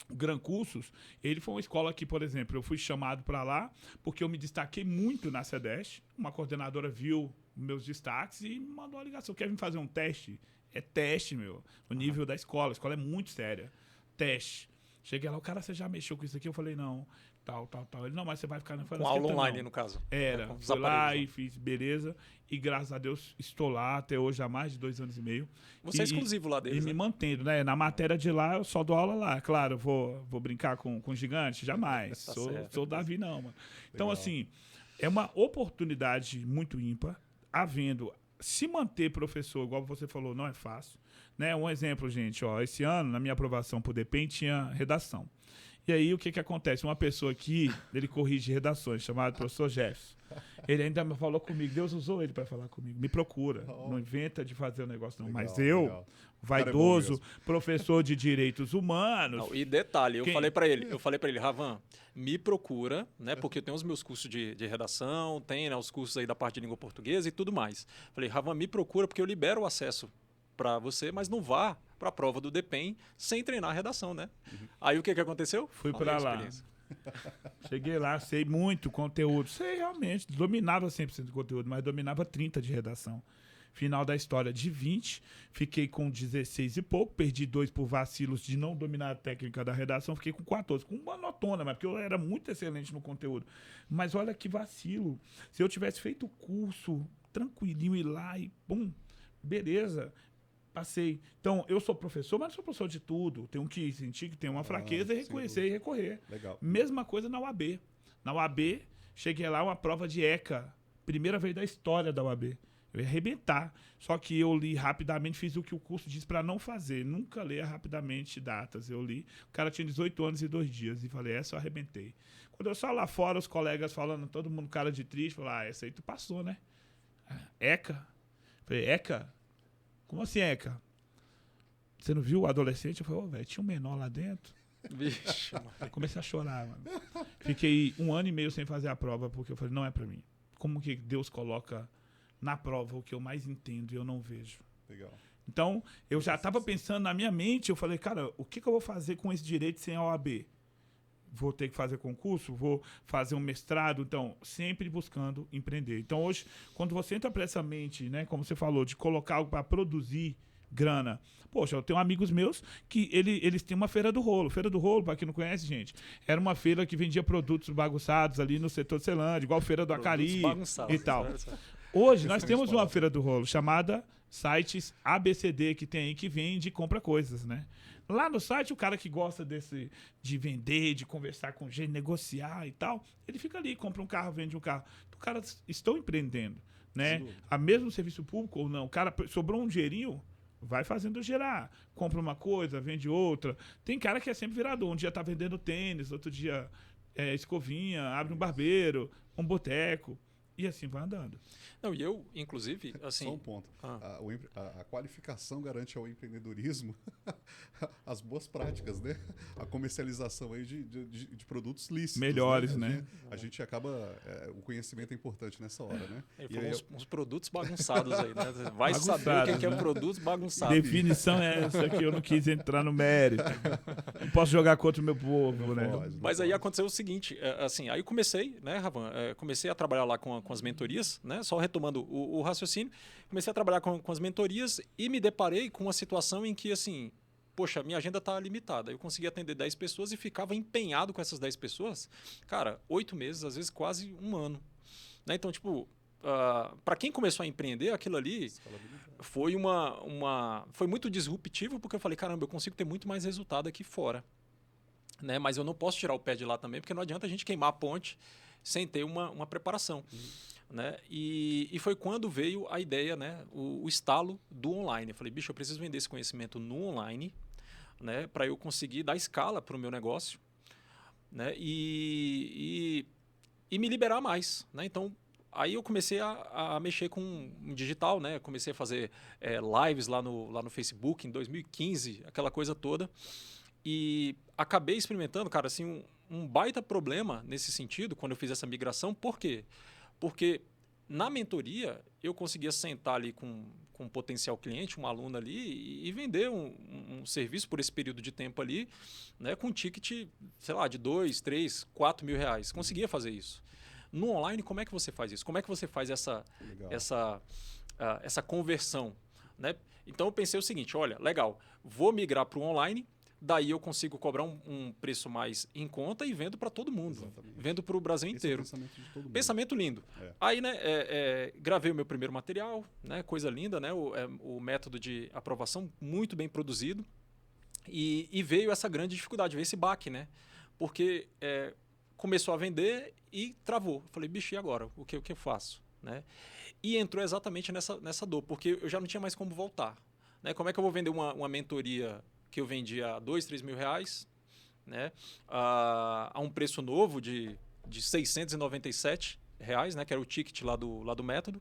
o Gran Cursos, ele foi uma escola que, por exemplo, eu fui chamado para lá porque eu me destaquei muito na SEDESH. Uma coordenadora viu meus destaques e me mandou uma ligação. Quer vir fazer um teste? É teste, meu. O nível da escola. A escola é muito séria. Teste. Cheguei lá, o cara, você já mexeu com isso aqui? Eu falei, não. Tal. Ele, não, mas você vai ficar... Não, com aula online, no caso. Era. Fui lá e fiz, beleza. E graças a Deus estou lá até hoje há mais de 2 anos e meio. Você é exclusivo lá deles, E me mantendo, né? Na matéria de lá, eu só dou aula lá. Claro, vou brincar com gigante? Jamais. Tá sou Davi, não, mano. Então, assim, é uma oportunidade muito ímpar. Havendo, se manter professor, igual você falou, não é fácil. Né? Um exemplo, gente, ó, esse ano, na minha aprovação por DPEM, tinha redação. E aí, o que acontece? Uma pessoa aqui, ele corrige redações, chamado professor Jefferson. Ele ainda me falou comigo, Deus usou ele para falar comigo. Me procura, não inventa de fazer o negócio não. Legal, mas eu, vaidoso, professor de direitos humanos... Não, e detalhe, eu falei para ele, Ravan, me procura, né, porque eu tenho os meus cursos de redação, tem, né, os cursos aí da parte de língua portuguesa e tudo mais. Falei, Ravan, me procura porque eu libero o acesso para você, mas não vá para a prova do DPEM sem treinar a redação, né? Aí o que aconteceu? Fui para lá. Cheguei lá, sei muito conteúdo. Sei realmente, dominava 100% do conteúdo, mas dominava 30% de redação. Final da história de 20, fiquei com 16 e pouco, perdi 2 por vacilos de não dominar a técnica da redação, fiquei com 14, com uma notona, mas porque eu era muito excelente no conteúdo. Mas olha que vacilo. Se eu tivesse feito o curso tranquilinho, ir lá e pum, beleza, passei. Então, eu sou professor, mas não sou professor de tudo. Tenho que sentir que tem uma fraqueza e reconhecer e recorrer. Legal. Mesma coisa na UAB. Na UAB, cheguei lá, uma prova de ECA. Primeira vez da história da UAB. Eu ia arrebentar. Só que eu li rapidamente, fiz o que o curso diz para não fazer. Nunca ler rapidamente datas. Eu li. O cara tinha 18 anos e 2 dias. E falei, essa eu arrebentei. Quando eu saí lá fora, os colegas falando, todo mundo cara de triste, falaram, essa aí tu passou, né? ECA? Falei, ECA? Como assim, ECA? Você não viu o adolescente? Eu falei, velho, tinha um menor lá dentro. Vixe, comecei a chorar, mano. Fiquei 1 ano e meio sem fazer a prova, porque eu falei, não é pra mim. Como que Deus coloca na prova o que eu mais entendo e eu não vejo? Legal. Então, eu já estava pensando na minha mente, eu falei, cara, o que eu vou fazer com esse direito sem a OAB? Vou ter que fazer concurso? Vou fazer um mestrado? Então, sempre buscando empreender. Então, hoje, quando você entra para essa mente, né, como você falou, de colocar algo para produzir grana. Poxa, eu tenho amigos meus que eles têm uma feira do rolo. Feira do rolo, para quem não conhece, gente, era uma feira que vendia produtos bagunçados ali no setor de Ceilândia, igual a feira do Acari e tal. Hoje, nós temos uma feira do rolo chamada Sites ABCD, que tem aí, que vende e compra coisas, né? Lá no site, o cara que gosta de vender, de conversar com gente, negociar e tal, ele fica ali, compra um carro, vende um carro. Os caras estão empreendendo, né? A mesmo serviço público ou não. O cara sobrou um dinheirinho, vai fazendo gerar. Compra uma coisa, vende outra. Tem cara que é sempre virador. Um dia tá vendendo tênis, outro dia escovinha, abre um barbeiro, um boteco. E assim vai andando. Não, e eu, inclusive, assim... Só um ponto. A qualificação garante ao empreendedorismo as boas práticas, né? A comercialização aí de produtos lícitos. Melhores, né? A gente acaba... o conhecimento é importante nessa hora, né? Uns produtos bagunçados aí, né? Vai saber o que é produtos bagunçados. Definição é essa que eu não quis entrar no mérito. Não posso jogar contra o meu povo, né? Mas aí aconteceu o seguinte, assim, aí eu comecei, né, Ravan? Comecei a trabalhar lá com as mentorias, né? Só retomando o raciocínio, comecei a trabalhar com as mentorias e me deparei com uma situação em que, assim, poxa, minha agenda está limitada. Eu conseguia atender 10 pessoas e ficava empenhado com essas 10 pessoas, cara, 8 meses, às vezes quase um ano. Né? Então, tipo, para quem começou a empreender, aquilo ali foi foi muito disruptivo, porque eu falei, caramba, eu consigo ter muito mais resultado aqui fora. Né? Mas eu não posso tirar o pé de lá também, porque não adianta a gente queimar a ponte sem ter uma preparação. Né? E foi quando veio a ideia, né? o estalo do online. Eu falei, bicho, eu preciso vender esse conhecimento no online, né? Para eu conseguir dar escala para o meu negócio, né? E me liberar mais. Né? Então, aí eu comecei a mexer com digital, né? Comecei a fazer lives lá no Facebook em 2015, aquela coisa toda. E acabei experimentando, cara, assim, um baita problema nesse sentido, quando eu fiz essa migração. Por quê? Porque na mentoria eu conseguia sentar ali com um potencial cliente, um aluno ali, e vender um serviço por esse período de tempo ali, né, com um ticket, sei lá, de 2, 3, 4 mil reais. Conseguia fazer isso. No online, como é que você faz isso? Como é que você faz essa conversão? Né? Então eu pensei o seguinte, olha, legal, vou migrar para o online. Daí eu consigo cobrar um preço mais em conta e vendo para todo mundo. Exatamente. Vendo para o Brasil inteiro. Esse é o pensamento de todo mundo. Pensamento lindo. Aí, né, gravei o meu primeiro material, né, coisa linda, né, o método de aprovação muito bem produzido. E veio essa grande dificuldade, veio esse baque, né? Porque começou a vender e travou. Falei, bicho, e agora? O que eu faço? Né? E entrou exatamente nessa dor, porque eu já não tinha mais como voltar. Né? Como é que eu vou vender uma mentoria que eu vendia a 2, 3 mil reais, né, a um preço novo de 697 reais, né, que era o ticket lá do método.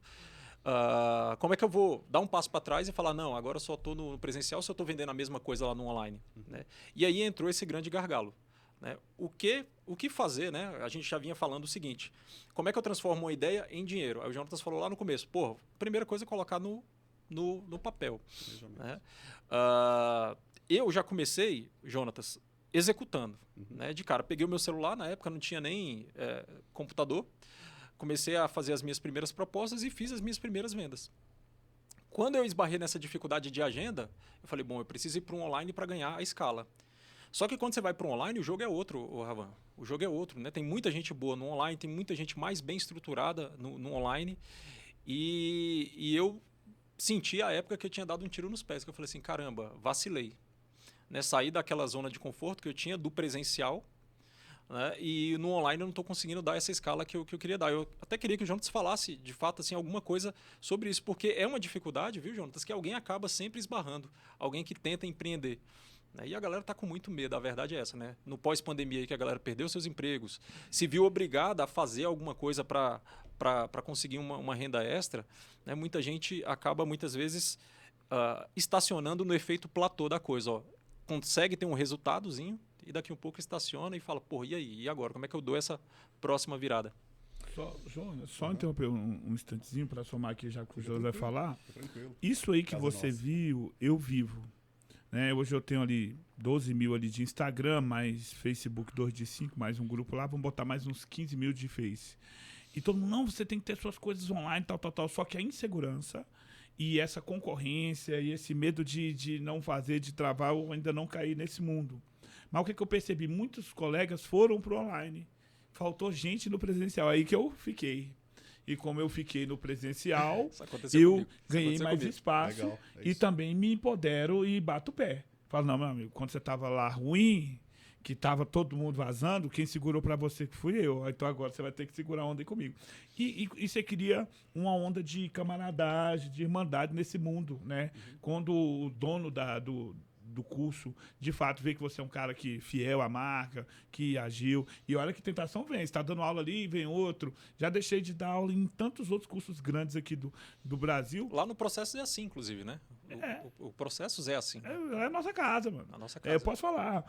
Como é que eu vou dar um passo para trás e falar, não, agora eu só estou no presencial, só estou vendendo a mesma coisa lá no online? Né? E aí entrou esse grande gargalo. Né? O que fazer? Né? A gente já vinha falando o seguinte, como é que eu transformo uma ideia em dinheiro? Aí o Jonatas falou lá no começo, pô, primeira coisa é colocar no papel. Né? Eu já comecei, Jonatas, executando. Né? De cara, peguei o meu celular, na época não tinha nem computador, comecei a fazer as minhas primeiras propostas e fiz as minhas primeiras vendas. Quando eu esbarrei nessa dificuldade de agenda, eu falei, bom, eu preciso ir para um online para ganhar a escala. Só que quando você vai para um online, o jogo é outro, Ravan. O jogo é outro. Né? Tem muita gente boa no online, tem muita gente mais bem estruturada no online. E eu senti a época que eu tinha dado um tiro nos pés, que eu falei assim, caramba, vacilei. Né, sair daquela zona de conforto que eu tinha do presencial, né, e no online eu não estou conseguindo dar essa escala que eu queria dar. Eu até queria que o Jonatas falasse, de fato, assim, alguma coisa sobre isso, porque é uma dificuldade, viu, Jonatas, que alguém acaba sempre esbarrando, alguém que tenta empreender. Né, e a galera está com muito medo, a verdade é essa. Né? No pós-pandemia, aí que a galera perdeu seus empregos, se viu obrigada a fazer alguma coisa para conseguir uma renda extra, né, muita gente acaba, muitas vezes, estacionando no efeito platô da coisa. Ó, consegue ter um resultadozinho e daqui um pouco estaciona e fala, pô, e aí? E agora? Como é que eu dou essa próxima virada? Só interromper um instantezinho para somar aqui, já que o José vai falar. Isso aí que você viu, eu vivo. Né? Hoje eu tenho ali 12 mil ali de Instagram, mais Facebook 2 de 5, mais um grupo lá, vamos botar mais uns 15 mil de Face. E todo mundo, não, você tem que ter suas coisas online, tal. Só que a insegurança e essa concorrência e esse medo de não fazer, de travar, ou ainda não cair nesse mundo. Mas o que eu percebi? Muitos colegas foram para o online. Faltou gente no presencial. Aí que eu fiquei. E como eu fiquei no presencial, eu ganhei mais espaço. Legal, e também me empodero e bato o pé. Falo, não, meu amigo, quando você estava lá ruim, que estava todo mundo vazando, quem segurou para você que fui eu. Então agora você vai ter que segurar a onda aí comigo. E você cria uma onda de camaradagem, de irmandade nesse mundo, né? Quando o dono do curso, de fato, vê que você é um cara que fiel à marca, que agiu. E olha que tentação vem. Você está dando aula ali, vem outro. Já deixei de dar aula em tantos outros cursos grandes aqui do Brasil. Lá no processo é assim, inclusive, né? O processo é assim. É a nossa casa, mano. A nossa casa. Eu posso falar.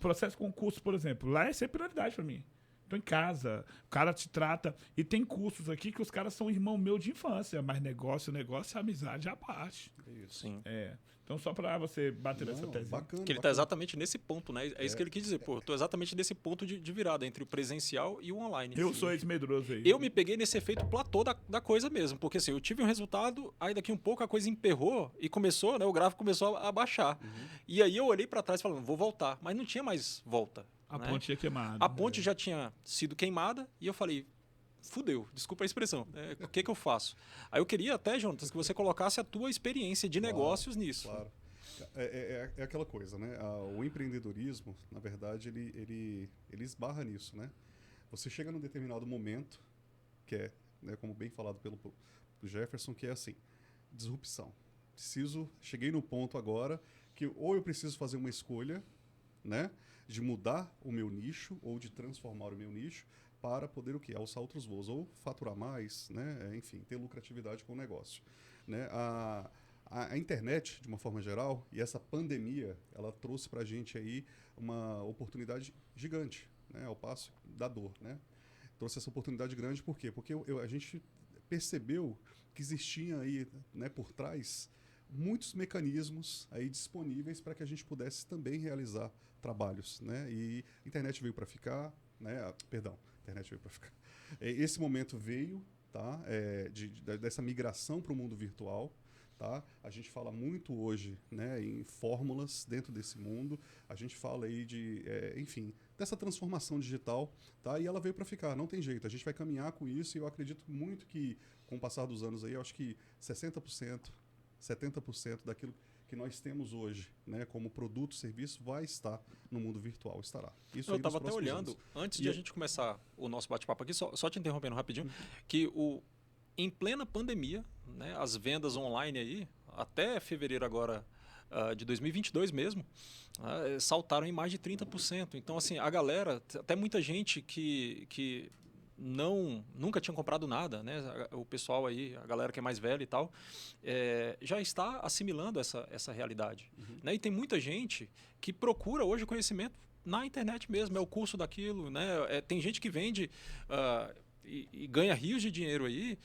Processo concurso, por exemplo. Lá é sempre prioridade para mim. Tô em casa. O cara te trata. E tem cursos aqui que os caras são irmão meu de infância, mas negócio, amizade à parte. Isso. Sim. Então, só para você bater nessa Não, tese. bacana, Que ele está bacana. exatamente nesse ponto, né? É isso que ele quis dizer. Pô, eu tô exatamente nesse ponto de virada entre o presencial e o online. Eu sou esse medroso aí. Eu me peguei nesse efeito platô da coisa mesmo, porque assim, eu tive um resultado, aí daqui um pouco a coisa emperrou e começou, né? O gráfico começou a baixar. E aí eu olhei para trás falando, vou voltar, mas não tinha mais volta. A né? ponte é queimada. A ponte já tinha sido queimada e eu falei, fudeu, desculpa a expressão, o que eu faço? Aí eu queria até, Jonatas, que você colocasse a tua experiência de negócios nisso. Claro. É aquela coisa, né? O empreendedorismo, na verdade, ele esbarra nisso, né? Você chega num determinado momento, que é, né, como bem falado pelo Jefferson, que é assim, disrupção. Cheguei no ponto agora que ou eu preciso fazer uma escolha, né, de mudar o meu nicho ou de transformar o meu nicho para poder o quê? Alçar outros voos, ou faturar mais, né, enfim, ter lucratividade com o negócio. Né? A internet, de uma forma geral, e essa pandemia, ela trouxe para a gente aí uma oportunidade gigante, né, ao passo da dor, né? Trouxe essa oportunidade grande, por quê? Porque a gente percebeu que existiam aí, né, por trás muitos mecanismos aí disponíveis para que a gente pudesse também realizar trabalhos, né? E a internet veio para ficar, né? A internet veio para ficar. Esse momento veio, tá? Dessa migração para o mundo virtual. Tá? A gente fala muito hoje, né, em fórmulas dentro desse mundo, a gente fala aí enfim, dessa transformação digital, tá? E ela veio para ficar, não tem jeito, a gente vai caminhar com isso e eu acredito muito que com o passar dos anos aí, eu acho que 60%, 70% daquilo que nós temos hoje, né, como produto, serviço, vai estar no mundo virtual, estará. Isso Eu aí nos estava até próximos olhando, anos. antes de a gente começar o nosso bate-papo aqui, só te interrompendo rapidinho, que em plena pandemia, né, as vendas online aí, até fevereiro agora de 2022 mesmo, saltaram em mais de 30%. Então, assim, a galera, até muita gente que nunca tinha comprado nada, né? O pessoal aí, a galera que é mais velha e tal, já está assimilando essa realidade. Né? E tem muita gente que procura hoje conhecimento na internet mesmo, é o curso daquilo, né? Tem gente que vende e ganha rios de dinheiro aí,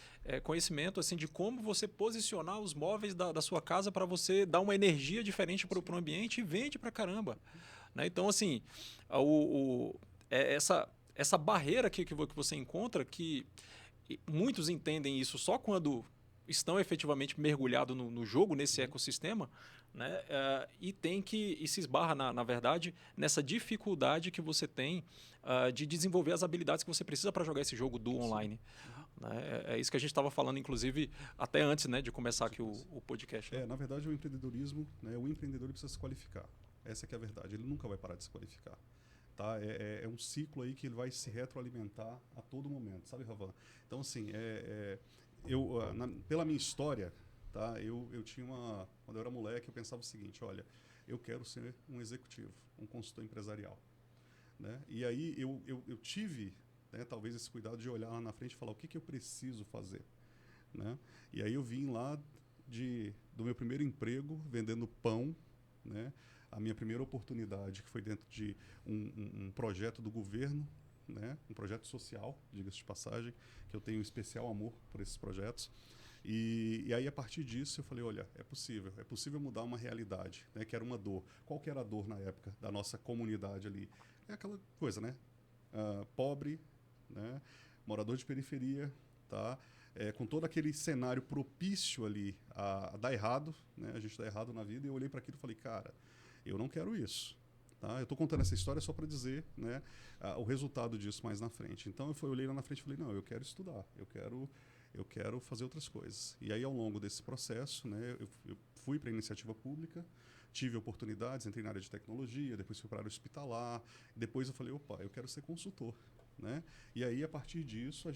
conhecimento assim de como você posicionar os móveis da sua casa para você dar uma energia diferente para o ambiente e vende pra caramba. Né? Então, assim, essa barreira que você encontra, que muitos entendem isso só quando estão efetivamente mergulhados no jogo, nesse ecossistema, né? E se esbarra, na verdade, nessa dificuldade que você tem de desenvolver as habilidades que você precisa para jogar esse jogo do online. Né? É isso que a gente estava falando, inclusive, até antes, né, de começar aqui o podcast. Né? Na verdade, o empreendedorismo, né, o empreendedor precisa se qualificar. Essa que é a verdade. Ele nunca vai parar de se qualificar. Tá? É um ciclo aí que ele vai se retroalimentar a todo momento, sabe, Ravan? Então, assim, pela minha história, tá? Eu tinha quando eu era moleque, eu pensava o seguinte, olha, eu quero ser um executivo, um consultor empresarial. Né? E aí eu tive, né, talvez esse cuidado de olhar lá na frente e falar o que eu preciso fazer. Né? E aí eu vim lá do meu primeiro emprego vendendo pão, né? A minha primeira oportunidade, que foi dentro de um projeto do governo, né? Um projeto social, diga-se de passagem, que eu tenho um especial amor por esses projetos. E aí, a partir disso, eu falei, olha, é possível mudar uma realidade, né? Que era uma dor. Qual que era a dor na época da nossa comunidade ali? É aquela coisa, né? Pobre, né? Morador de periferia, tá? Com todo aquele cenário propício ali a dar errado, né? A gente dá errado na vida, e eu olhei para aquilo e falei, cara, eu não quero isso. Tá? Eu estou contando essa história só para dizer, né, o resultado disso mais na frente. Então eu olhei lá na frente e falei, não, eu quero estudar, eu quero fazer outras coisas. E aí, ao longo desse processo, né, eu fui para a iniciativa pública, tive oportunidades, entrei na área de tecnologia, depois fui para a área hospitalar, depois eu falei, opa, eu quero ser consultor. Né? E aí, a partir disso,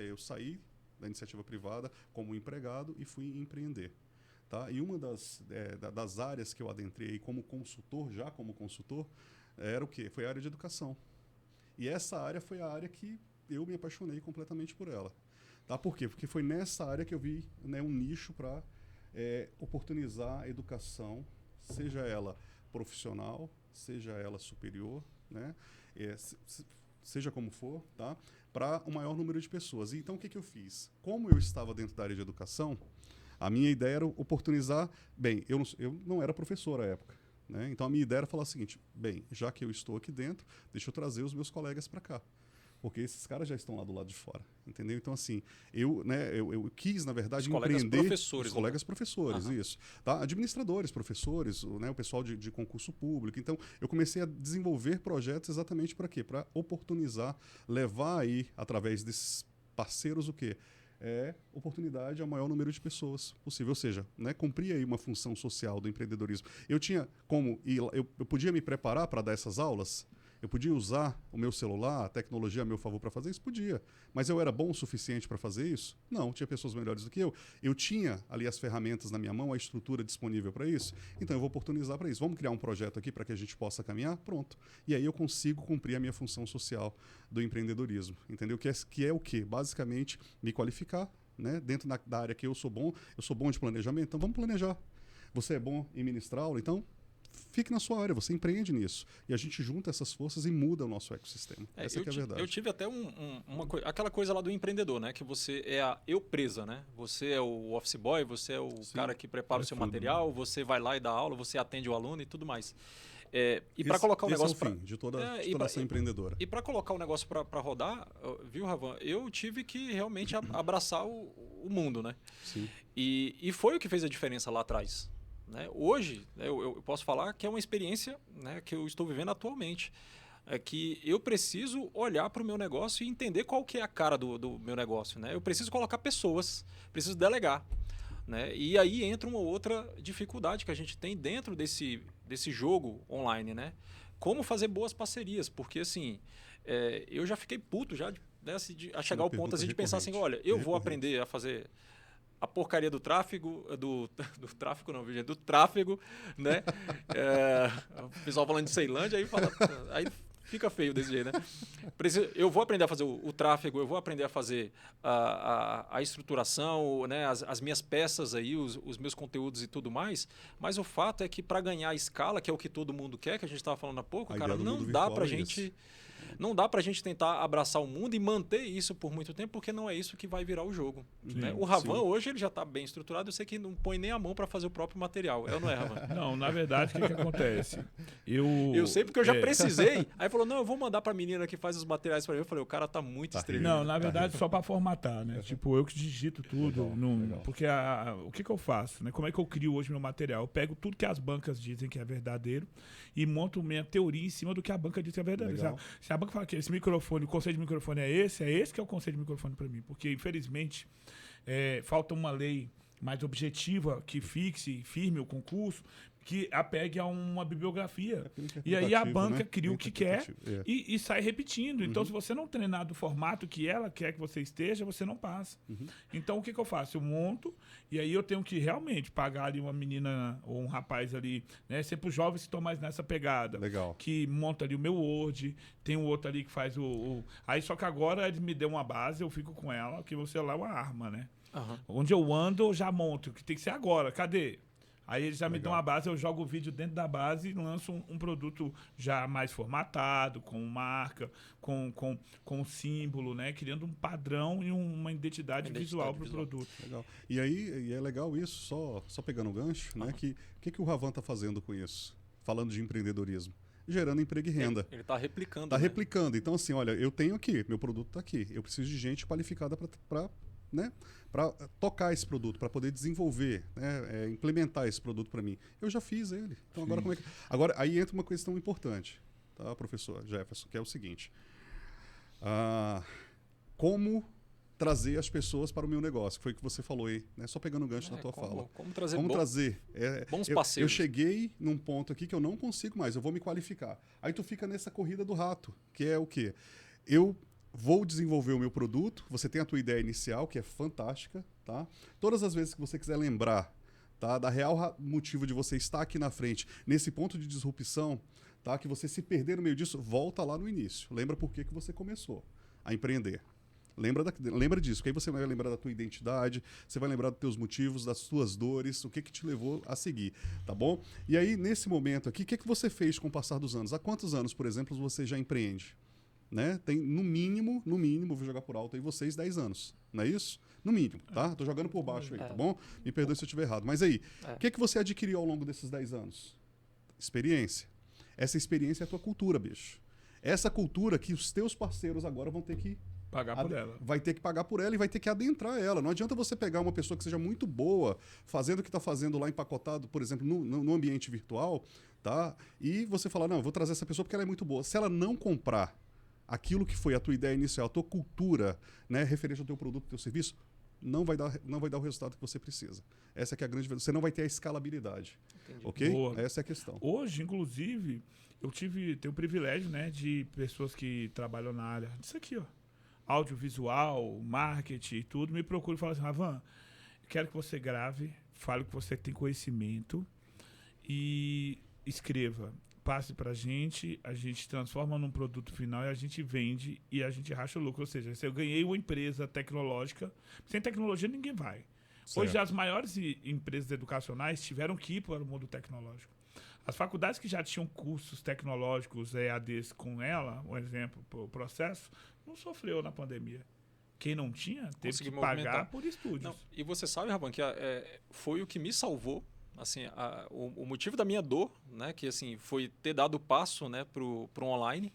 eu saí da iniciativa privada como empregado e fui empreender. Tá? E uma das áreas que eu adentrei como consultor, era o quê? Foi a área de educação. E essa área foi a área que eu me apaixonei completamente por ela. Tá? Por quê? Porque foi nessa área que eu vi, né, um nicho para oportunizar a educação, seja ela profissional, seja ela superior, né? seja como for, tá? Para o maior número de pessoas. E então, o que eu fiz? Como eu estava dentro da área de educação, a minha ideia era oportunizar... Bem, eu não era professor à época, né? Então, a minha ideia era falar o seguinte, bem, já que eu estou aqui dentro, deixa eu trazer os meus colegas para cá. Porque esses caras já estão lá do lado de fora, entendeu? Então, assim, eu quis, na verdade, empreender... Os colegas professores, isso. Tá? Administradores, professores, o pessoal de concurso público. Então, eu comecei a desenvolver projetos exatamente para quê? Para oportunizar, levar aí, através desses parceiros, o quê? Oportunidade ao maior número de pessoas possível. Ou seja, né, cumprir aí uma função social do empreendedorismo. Eu tinha como... Eu podia me preparar para dar essas aulas... Eu podia usar o meu celular, a tecnologia a meu favor para fazer isso? Podia. Mas eu era bom o suficiente para fazer isso? Não, tinha pessoas melhores do que eu. Eu tinha ali as ferramentas na minha mão, a estrutura disponível para isso. Então eu vou oportunizar para isso. Vamos criar um projeto aqui para que a gente possa caminhar? Pronto. E aí eu consigo cumprir a minha função social do empreendedorismo. Entendeu? Que é o quê? Basicamente, me qualificar, né? Dentro da área que eu sou bom de planejamento, então vamos planejar. Você é bom em ministrar aula, então... Fique na sua área, você empreende nisso. E a gente junta essas forças e muda o nosso ecossistema. Essa que é a verdade. Eu tive até aquela coisa lá do empreendedor, né? Que você é a empresa, né? Você é o office boy, você é o cara que prepara o seu material, você vai lá e dá aula, você atende o aluno e tudo mais. E para colocar o negócio... Esse é o fim de toda ação empreendedora. E para colocar o negócio para rodar, viu, Ravan? Eu tive que realmente abraçar o mundo, né? Sim. E foi o que fez a diferença lá atrás. Né? Hoje, eu posso falar que é uma experiência, né, que eu estou vivendo atualmente. É que eu preciso olhar para o meu negócio e entender qual que é a cara do meu negócio. Né? Eu preciso colocar pessoas, preciso delegar. Né? E aí entra uma outra dificuldade que a gente tem dentro desse jogo online. Né? Como fazer boas parcerias, porque assim, eu já fiquei puto já a chegar ao ponto assim, de pensar assim, olha, eu vou aprender a fazer... a porcaria do tráfego, do tráfego, né? O pessoal falando de Ceilândia, aí fica feio desse jeito, né? Eu vou aprender a fazer o tráfego, eu vou aprender a fazer a estruturação, né? As minhas peças aí, os meus conteúdos e tudo mais, mas o fato é que para ganhar escala, que é o que todo mundo quer, que a gente estava falando há pouco, cara, não dá para a gente... Não dá para a gente tentar abraçar o mundo e manter isso por muito tempo, porque não é isso que vai virar o jogo. Sim, né? O Ravan hoje ele já está bem estruturado, eu sei que não põe nem a mão para fazer o próprio material. Não é, Ravan? Não, na verdade, o que acontece? Eu sei porque eu já precisei. Aí falou, não, eu vou mandar para a menina que faz os materiais para mim. Eu falei, o cara tá muito estreito. Não, na verdade, só para formatar, né? Tipo, eu que digito tudo. Legal. Porque o que eu faço? Né? Como é que eu crio hoje meu material? Eu pego tudo que as bancas dizem que é verdadeiro e monto minha teoria em cima do que a banca diz que é verdadeiro. Se a banca fala que esse microfone, o conceito de microfone é esse que é o conceito de microfone para mim. Porque, infelizmente, falta uma lei mais objetiva que fixe, firme o concurso, que apegue a uma bibliografia. E aí a banca cria o que quer e sai repetindo. Então, se você não treinar do formato que ela quer que você esteja, você não passa. Então, o que eu faço? Eu monto e aí eu tenho que realmente pagar ali uma menina ou um rapaz ali, né? Sempre os jovens que estão mais nessa pegada. Legal. Que monta ali o meu Word, tem um outro ali que faz Aí, só que agora eles me dão uma base, eu fico com ela, que o celular é uma arma, né? Onde eu ando, eu já monto, que tem que ser agora. Cadê? Aí eles já me dão a base, eu jogo o vídeo dentro da base e lanço um produto já mais formatado, com marca, com símbolo, né? Criando um padrão e uma identidade visual para o produto. Legal. E aí é legal isso, só pegando o gancho, né? Que o Ravan está fazendo com isso? Falando de empreendedorismo. Gerando emprego e renda. Ele está replicando. Está replicando. Então, assim, olha, eu tenho aqui, meu produto está aqui. Eu preciso de gente qualificada para tocar esse produto, para poder desenvolver, né, implementar esse produto para mim. Eu já fiz ele. Então, agora como é que... Agora, aí entra uma questão importante, tá, professor Jefferson, que é o seguinte. Como trazer as pessoas para o meu negócio, que foi o que você falou aí, né? Só pegando o gancho da tua fala. Como trazer bons parceiros. Eu cheguei num ponto aqui que eu não consigo mais, eu vou me qualificar. Aí tu fica nessa corrida do rato, que é o quê? Eu vou desenvolver o meu produto, você tem a tua ideia inicial, que é fantástica, tá? Todas as vezes que você quiser lembrar, tá, da real motivo de você estar aqui na frente, nesse ponto de disrupção, tá, que você se perder no meio disso, volta lá no início. Lembra por que você começou a empreender. Lembra disso, porque aí você vai lembrar da tua identidade, você vai lembrar dos teus motivos, das tuas dores, o que te levou a seguir, tá bom? E aí, nesse momento aqui, o que você fez com o passar dos anos? Há quantos anos, por exemplo, você já empreende? né, tem no mínimo, vou jogar por alto aí vocês, 10 anos. Não é isso? No mínimo, tá? Tô jogando por baixo aí, tá bom? Me perdoe se eu estiver errado. Mas aí, o que você adquiriu ao longo desses 10 anos? Experiência. Essa experiência é a tua cultura, bicho. Essa cultura que os teus parceiros agora vão ter que pagar por ela. Vai ter que pagar por ela e vai ter que adentrar ela. Não adianta você pegar uma pessoa que seja muito boa, fazendo o que está fazendo lá empacotado, por exemplo, no ambiente virtual, tá? E você falar, não, eu vou trazer essa pessoa porque ela é muito boa. Se ela não comprar aquilo que foi a tua ideia inicial, a tua cultura, né, referente ao teu produto, ao teu serviço, não vai dar o resultado que você precisa. Essa que é a grande verdade. Você não vai ter a escalabilidade. Entendi. Ok? Boa. Essa é a questão. Hoje, inclusive, tenho o privilégio, né, de pessoas que trabalham na área disso aqui, ó. Audiovisual, marketing e tudo, me procuram e falam assim, Ravan, quero que você grave, fale que você tem conhecimento e escreva. Passe pra gente, a gente transforma num produto final e a gente vende e a gente racha o lucro. Ou seja, se eu ganhei uma empresa tecnológica, sem tecnologia ninguém vai. Certo. Hoje as maiores empresas educacionais tiveram que ir para o mundo tecnológico. As faculdades que já tinham cursos tecnológicos, EADs com ela, um exemplo, o processo, não sofreu na pandemia. Quem não tinha, teve que pagar por estúdios. Não, e você sabe, Ravan, que foi o que me salvou. Assim, o motivo da minha dor, né, que assim, foi ter dado o passo, né, pro online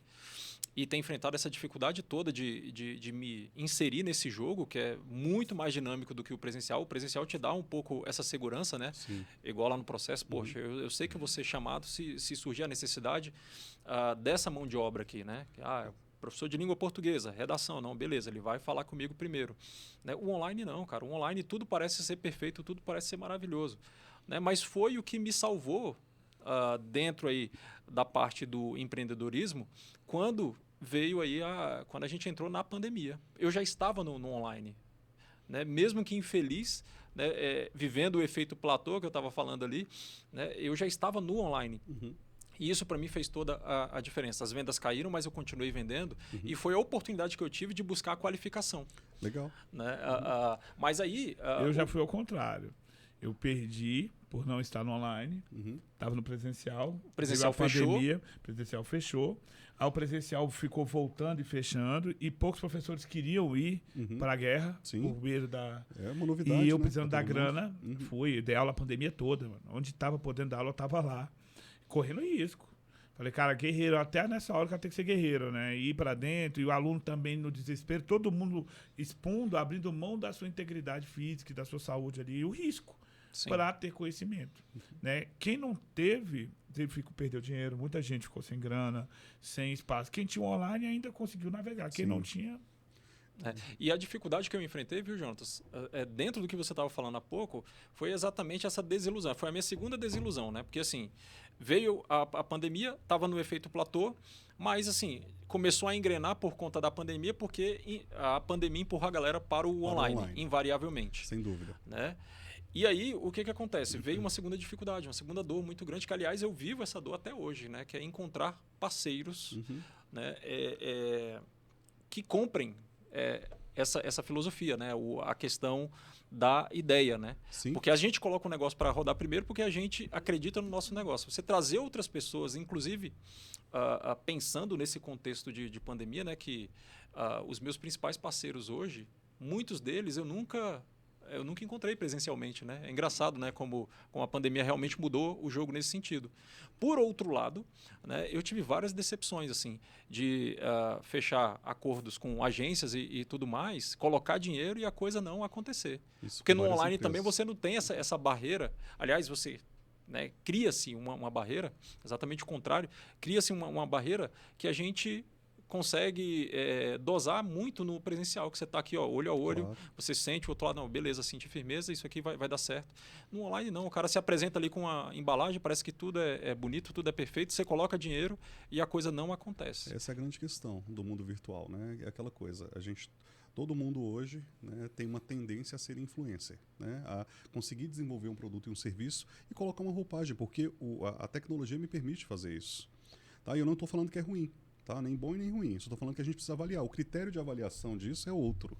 e ter enfrentado essa dificuldade toda de me inserir nesse jogo, que é muito mais dinâmico do que o presencial. O presencial te dá um pouco essa segurança, né? Sim. Igual lá no processo, poxa, eu sei que eu vou ser chamado se surgir a necessidade dessa mão de obra aqui, né? Professor de língua portuguesa, redação, não, beleza, ele vai falar comigo primeiro. Né? O online não, cara. O online tudo parece ser perfeito, tudo parece ser maravilhoso. Né? Mas foi o que me salvou dentro aí da parte do empreendedorismo quando veio aí quando a gente entrou na pandemia. Eu já estava no online, né? Mesmo que infeliz, né? Vivendo o efeito platô que eu estava falando ali, né? Eu já estava no online. Uhum. E isso para mim fez toda a diferença. As vendas caíram, mas eu continuei vendendo. Uhum. E foi a oportunidade que eu tive de buscar a qualificação. Legal. Né? Mas aí... eu já fui ao contrário. Eu perdi por não estar no online. Estava no presencial. O presencial fechou. Pandemia, presencial fechou. Aí o presencial ficou voltando e fechando. E poucos professores queriam ir para a guerra. Sim. Por medo da... É uma novidade, e eu né? precisando da grana. Fui. Dei aula a pandemia toda. Mano. Onde estava podendo dar aula, eu estava lá. Correndo risco. Falei, cara, guerreiro, até nessa hora que eu tenho que ser guerreiro, né? Ir para dentro, e o aluno também no desespero, todo mundo expondo, abrindo mão da sua integridade física, da sua saúde ali, e o risco para ter conhecimento. Né? Quem não teve, perdeu dinheiro, muita gente ficou sem grana, sem espaço. Quem tinha online ainda conseguiu navegar, quem não tinha... E a dificuldade que eu enfrentei, viu, Jonatas, dentro do que você estava falando há pouco, foi exatamente essa desilusão. Foi a minha segunda desilusão, né? Porque assim, veio a pandemia, estava no efeito platô, mas assim, começou a engrenar por conta da pandemia, porque a pandemia empurrou a galera para o online, invariavelmente. Sem dúvida. Né? E aí, o que acontece? Veio uma segunda dificuldade, uma segunda dor muito grande, que aliás eu vivo essa dor até hoje, né? Que é encontrar parceiros, né? Que comprem essa filosofia, né? A questão da ideia, né? Sim. Porque a gente coloca o negócio para rodar primeiro porque a gente acredita no nosso negócio. Você trazer outras pessoas, inclusive pensando nesse contexto de pandemia, né? Que os meus principais parceiros hoje, muitos deles eu nunca encontrei presencialmente, né? É engraçado, né? Como a pandemia realmente mudou o jogo nesse sentido. Por outro lado, né, eu tive várias decepções, assim, de fechar acordos com agências e tudo mais, colocar dinheiro e a coisa não acontecer. Isso, porque no online também você não tem essa barreira. Aliás, você... Né, cria-se uma barreira, exatamente o contrário, cria-se uma barreira que a gente consegue dosar muito no presencial, que você está aqui, ó, olho a olho, claro. Você sente o outro lado, não, beleza, sente firmeza, isso aqui vai dar certo. No online não, o cara se apresenta ali com a embalagem, parece que tudo é bonito, tudo é perfeito, você coloca dinheiro e a coisa não acontece. Essa é a grande questão do mundo virtual, né? É aquela coisa, todo mundo hoje, né, tem uma tendência a ser influencer, né, a conseguir desenvolver um produto e um serviço e colocar uma roupagem, porque a tecnologia me permite fazer isso. Tá? E eu não estou falando que é ruim. Tá? Nem bom e nem ruim. Só estou falando que a gente precisa avaliar. O critério de avaliação disso é outro.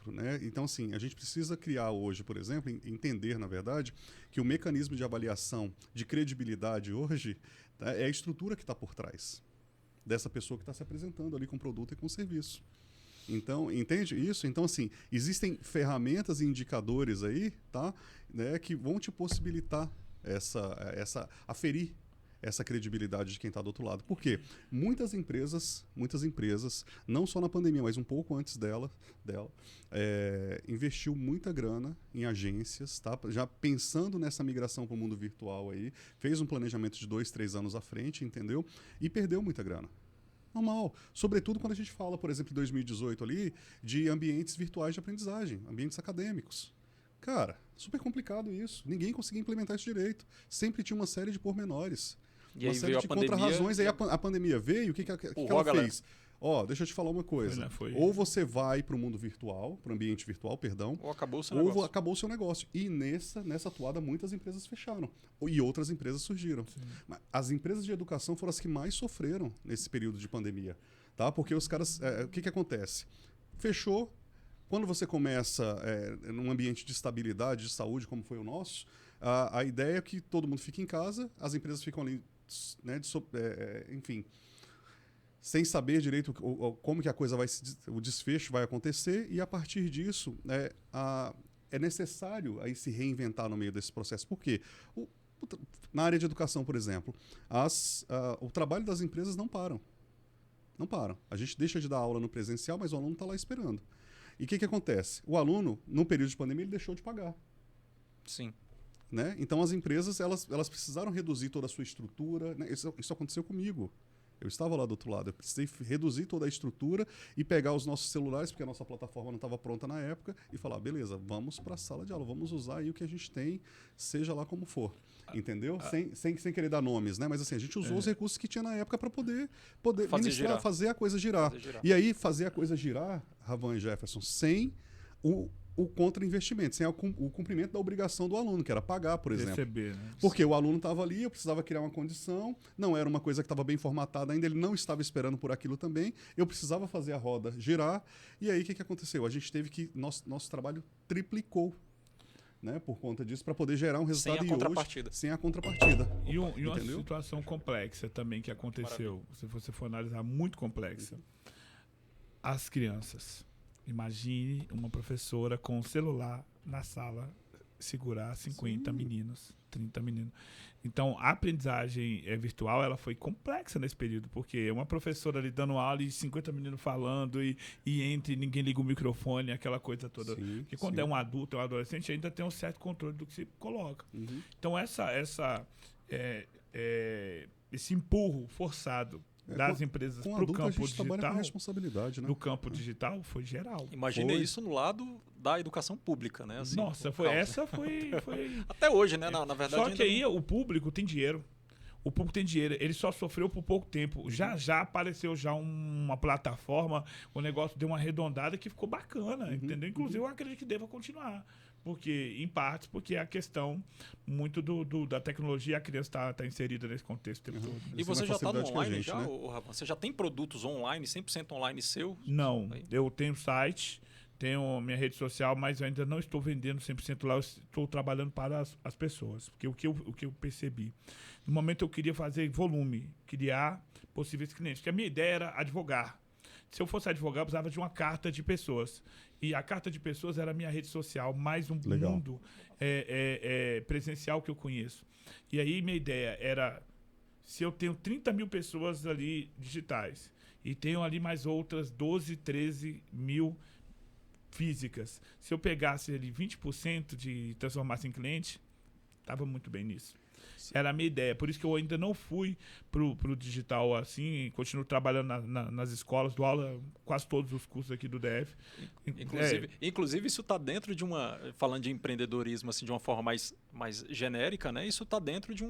Né? Então, assim, a gente precisa criar hoje, por exemplo, entender, na verdade, que o mecanismo de avaliação de credibilidade hoje, tá, é a estrutura que está por trás. dessa pessoa que está se apresentando ali com produto e com serviço. Então, entende isso? Então, assim, existem ferramentas e indicadores aí, tá? Né, que vão te possibilitar aferir essa credibilidade de quem está do outro lado. Por quê? Muitas empresas, não só na pandemia, mas um pouco antes dela investiu muita grana em agências, tá? Já pensando nessa migração para o mundo virtual aí, fez um planejamento de 2, 3 anos à frente, entendeu? E perdeu muita grana. Normal. Sobretudo quando a gente fala, por exemplo, em 2018 ali, de ambientes virtuais de aprendizagem, ambientes acadêmicos. Cara, super complicado isso. Ninguém conseguia implementar isso direito. Sempre tinha uma série de pormenores. E uma aí série veio de a pandemia. contra-razões. Aí a pandemia veio, o que ela fez? Ó, deixa eu te falar uma coisa. Ou você vai para o mundo virtual, para o ambiente virtual, perdão. Ou acabou o seu negócio. Ou acabou o seu negócio. E nessa atuada, muitas empresas fecharam. E outras empresas surgiram. Mas as empresas de educação foram as que mais sofreram nesse período de pandemia. Tá? Porque os caras... o que acontece? Fechou. Quando você começa num ambiente de estabilidade, de saúde, como foi o nosso, a ideia é que todo mundo fique em casa, as empresas ficam ali, né, enfim... sem saber direito como que a coisa o desfecho vai acontecer, e a partir disso é necessário aí se reinventar no meio desse processo. Por quê? Na área de educação, por exemplo, o trabalho das empresas não param. Não param. A gente deixa de dar aula no presencial, mas o aluno está lá esperando. E o que acontece? O aluno, no período de pandemia, ele deixou de pagar. Sim. Né? Então, as empresas elas precisaram reduzir toda a sua estrutura. Né? Isso aconteceu comigo. Eu estava lá do outro lado. Eu precisei reduzir toda a estrutura e pegar os nossos celulares, porque a nossa plataforma não estava pronta na época, e falar, beleza, vamos para a sala de aula, vamos usar aí o que a gente tem, seja lá como for. Entendeu? Sem querer dar nomes, né? Mas assim, a gente usou os recursos que tinha na época para poder ministrar, fazer a coisa girar. E aí, fazer a coisa girar, Ravan e Jefferson, sem o contra-investimento, sem o cumprimento da obrigação do aluno, que era pagar, por exemplo. Receber, né? Porque o aluno estava ali, eu precisava criar uma condição, não era uma coisa que estava bem formatada ainda, ele não estava esperando por aquilo também, eu precisava fazer a roda girar, e aí o que aconteceu? A gente teve que... Nosso trabalho triplicou, né, por conta disso, para poder gerar um resultado sem a contrapartida. E uma situação complexa também que aconteceu, se você for analisar, muito complexa. As crianças. Imagine uma professora com um celular na sala segurar 50 meninos, 30 meninos. Então, a aprendizagem virtual ela foi complexa nesse período, porque uma professora ali dando aula e 50 meninos falando e ninguém liga o microfone, aquela coisa toda. Porque quando é um adulto, é um adolescente, ainda tem um certo controle do que se coloca. Então, esse empurro forçado das empresas para o campo digital, responsabilidade, né? do campo digital foi geral. Imagina isso no lado da educação pública, né? Assim, nossa, foi até hoje, né? Na verdade. Só que aí o público tem dinheiro. O público tem dinheiro, ele só sofreu por pouco tempo. Já apareceu uma plataforma, o negócio deu uma arredondada que ficou bacana, entendeu? Inclusive, eu acredito que deva continuar. Porque, em parte, porque a questão muito da tecnologia, a criança está inserida nesse contexto o tempo todo. E você já está no online gente, já, né? Rafa? Você já tem produtos online, 100% online seu? Não, eu tenho site, tenho minha rede social, mas eu ainda não estou vendendo 100% lá, eu estou trabalhando para as pessoas. Porque o que eu percebi? No momento eu queria fazer volume, criar possíveis clientes, porque a minha ideia era advogar. Se eu fosse advogar, eu precisava de uma carta de pessoas. E a carta de pessoas era a minha rede social, mais um mundo presencial que eu conheço. E aí minha ideia era, se eu tenho 30 mil pessoas ali digitais e tenho ali mais outras 12, 13 mil físicas, se eu pegasse ali 20% de transformasse em cliente, estava muito bem nisso. Era a minha ideia, por isso que eu ainda não fui pro digital assim, continuo trabalhando nas escolas, dou aula quase todos os cursos aqui do DF. Inclusive isso está dentro de falando de empreendedorismo assim, de uma forma mais genérica, né? Isso está dentro de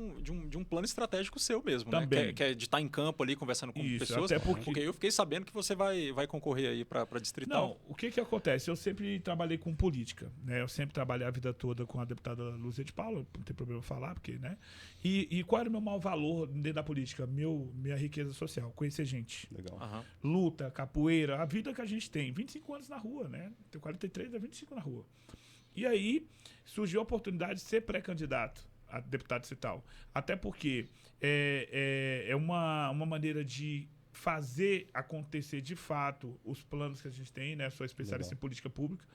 um plano estratégico seu mesmo, também. Né? Que é de estar em campo ali, conversando com pessoas. Até porque eu fiquei sabendo que você vai concorrer aí para distrital. Não, o que acontece? Eu sempre trabalhei com política, né? Eu sempre trabalhei a vida toda com a deputada Lúcia de Paula, não tem problema falar, porque, né? E qual era o meu maior valor dentro da política? Minha riqueza social, conhecer gente. Legal. Luta, capoeira, a vida que a gente tem. 25 anos na rua, né? Tenho 43, 25 na rua. E aí surgiu a oportunidade de ser pré-candidato a deputado distrital. Até porque é uma maneira de fazer acontecer de fato os planos que a gente tem, né? Sou especialista em política pública.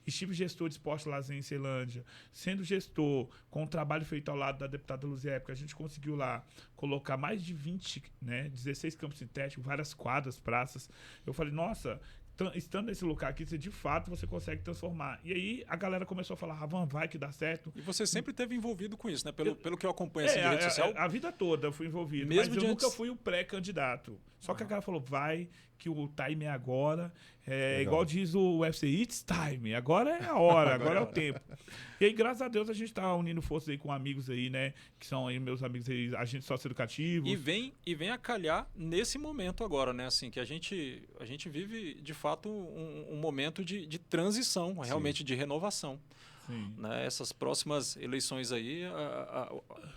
Estive gestor de esporte e lazer em Ceilândia, sendo gestor com o trabalho feito ao lado da deputada Luzia, porque a gente conseguiu lá colocar mais de 20, né, 16 campos sintéticos, várias quadras, praças. Eu falei, nossa, estando nesse lugar aqui, de fato você consegue transformar. E aí a galera começou a falar, Ravan, vai que dá certo. E você sempre esteve envolvido com isso, né? Pelo que eu acompanho assim, em rede social. A vida toda eu fui envolvido, Mesmo mas eu nunca fui o pré-candidato. Só que a cara falou, vai, que o time é agora. Igual diz o UFC, it's time. Agora é a hora, agora é o tempo. E aí, graças a Deus, a gente tá unindo forças aí com amigos aí, né? Que são aí meus amigos aí, agentes socioeducativos. E vem a calhar nesse momento agora, né? Assim, que a gente vive, de fato, um momento de transição, realmente de renovação. Sim. Né? Essas próximas eleições aí,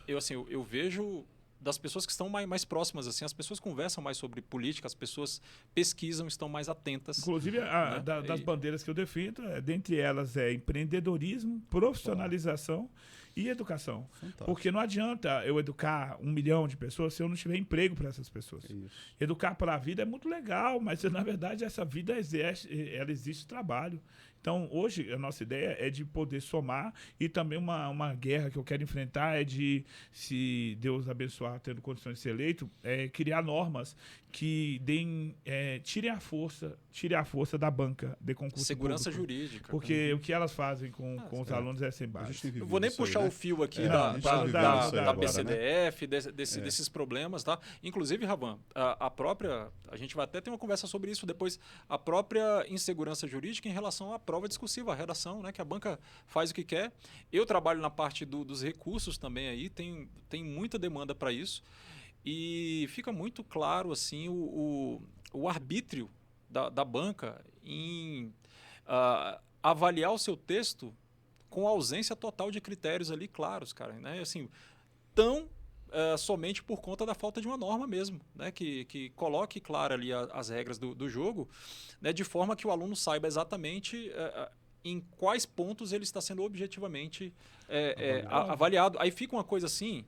eu vejo das pessoas que estão mais próximas, assim, as pessoas conversam mais sobre política, as pessoas pesquisam, estão mais atentas. Inclusive, né? das bandeiras que eu defendo, dentre elas é empreendedorismo, profissionalização e educação. Fantástico. Porque não adianta eu educar 1 milhão de pessoas se eu não tiver emprego para essas pessoas. Isso. Educar para a vida é muito legal, mas na verdade essa vida existe trabalho. Então, hoje, a nossa ideia é de poder somar e também uma guerra que eu quero enfrentar é de, se Deus abençoar tendo condições de ser eleito, criar normas que tirem a força da banca de concurso Segurança público. jurídica. Porque o que elas fazem com os alunos é sem A gente base. tem Eu vivido vou nem isso aí, puxar né? o fio aqui a gente tá vivendo isso aí da agora, BCDF, desses problemas, tá? Inclusive, Ravan, a gente vai até ter uma conversa sobre isso depois, a própria insegurança jurídica em relação à prova discursiva, a redação, né? Que a banca faz o que quer. Eu trabalho na parte dos recursos também aí, tem muita demanda para isso. E fica muito claro assim o arbítrio da banca em avaliar o seu texto com ausência total de critérios ali claros, cara, né? Assim, somente por conta da falta de uma norma mesmo, né? Que coloque claro ali as regras do jogo, né? De forma que o aluno saiba exatamente em quais pontos ele está sendo objetivamente avaliado. Aí fica uma coisa assim,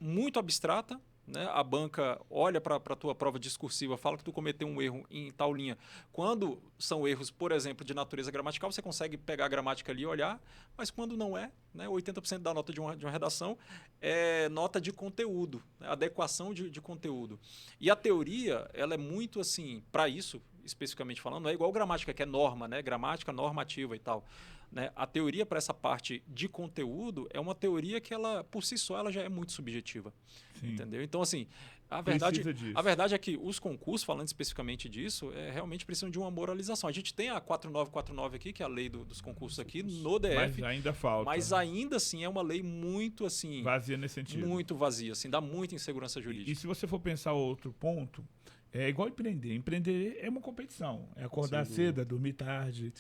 muito abstrata, né? A banca olha para a tua prova discursiva, fala que tu cometeu um erro em tal linha. Quando são erros, por exemplo, de natureza gramatical, você consegue pegar a gramática ali e olhar, mas quando não é, né? 80% da nota de uma redação é nota de conteúdo, né? Adequação de conteúdo. E a teoria, ela é muito assim, para isso, especificamente falando, não é igual gramática, que é norma, né? Gramática normativa e tal. Né? A teoria para essa parte de conteúdo é uma teoria que ela, por si só, ela já é muito subjetiva. Sim. Entendeu? Então, assim, a verdade é que os concursos, falando especificamente disso, realmente precisam de uma moralização. A gente tem a 4949 aqui, que é a lei dos concursos aqui, no DF. Mas ainda falta. Mas ainda assim é uma lei muito assim... vazia nesse sentido. Muito vazia, assim, dá muita insegurança jurídica. E se você for pensar outro ponto, é igual empreender. Empreender é uma competição. É acordar cedo, dormir tarde,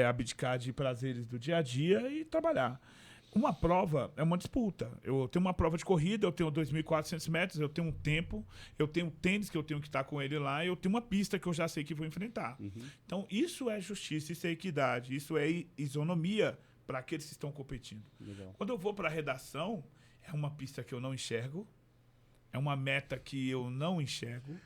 abdicar de prazeres do dia a dia e trabalhar. Uma prova é uma disputa. Eu tenho uma prova de corrida, eu tenho 2.400 metros, eu tenho um tempo, eu tenho um tênis que eu tenho que estar com ele lá, eu tenho uma pista que eu já sei que vou enfrentar. Uhum. Então, isso é justiça, isso é equidade, isso é isonomia para aqueles que estão competindo. Legal. Quando eu vou para a redação, é uma pista que eu não enxergo, é uma meta que eu não enxergo,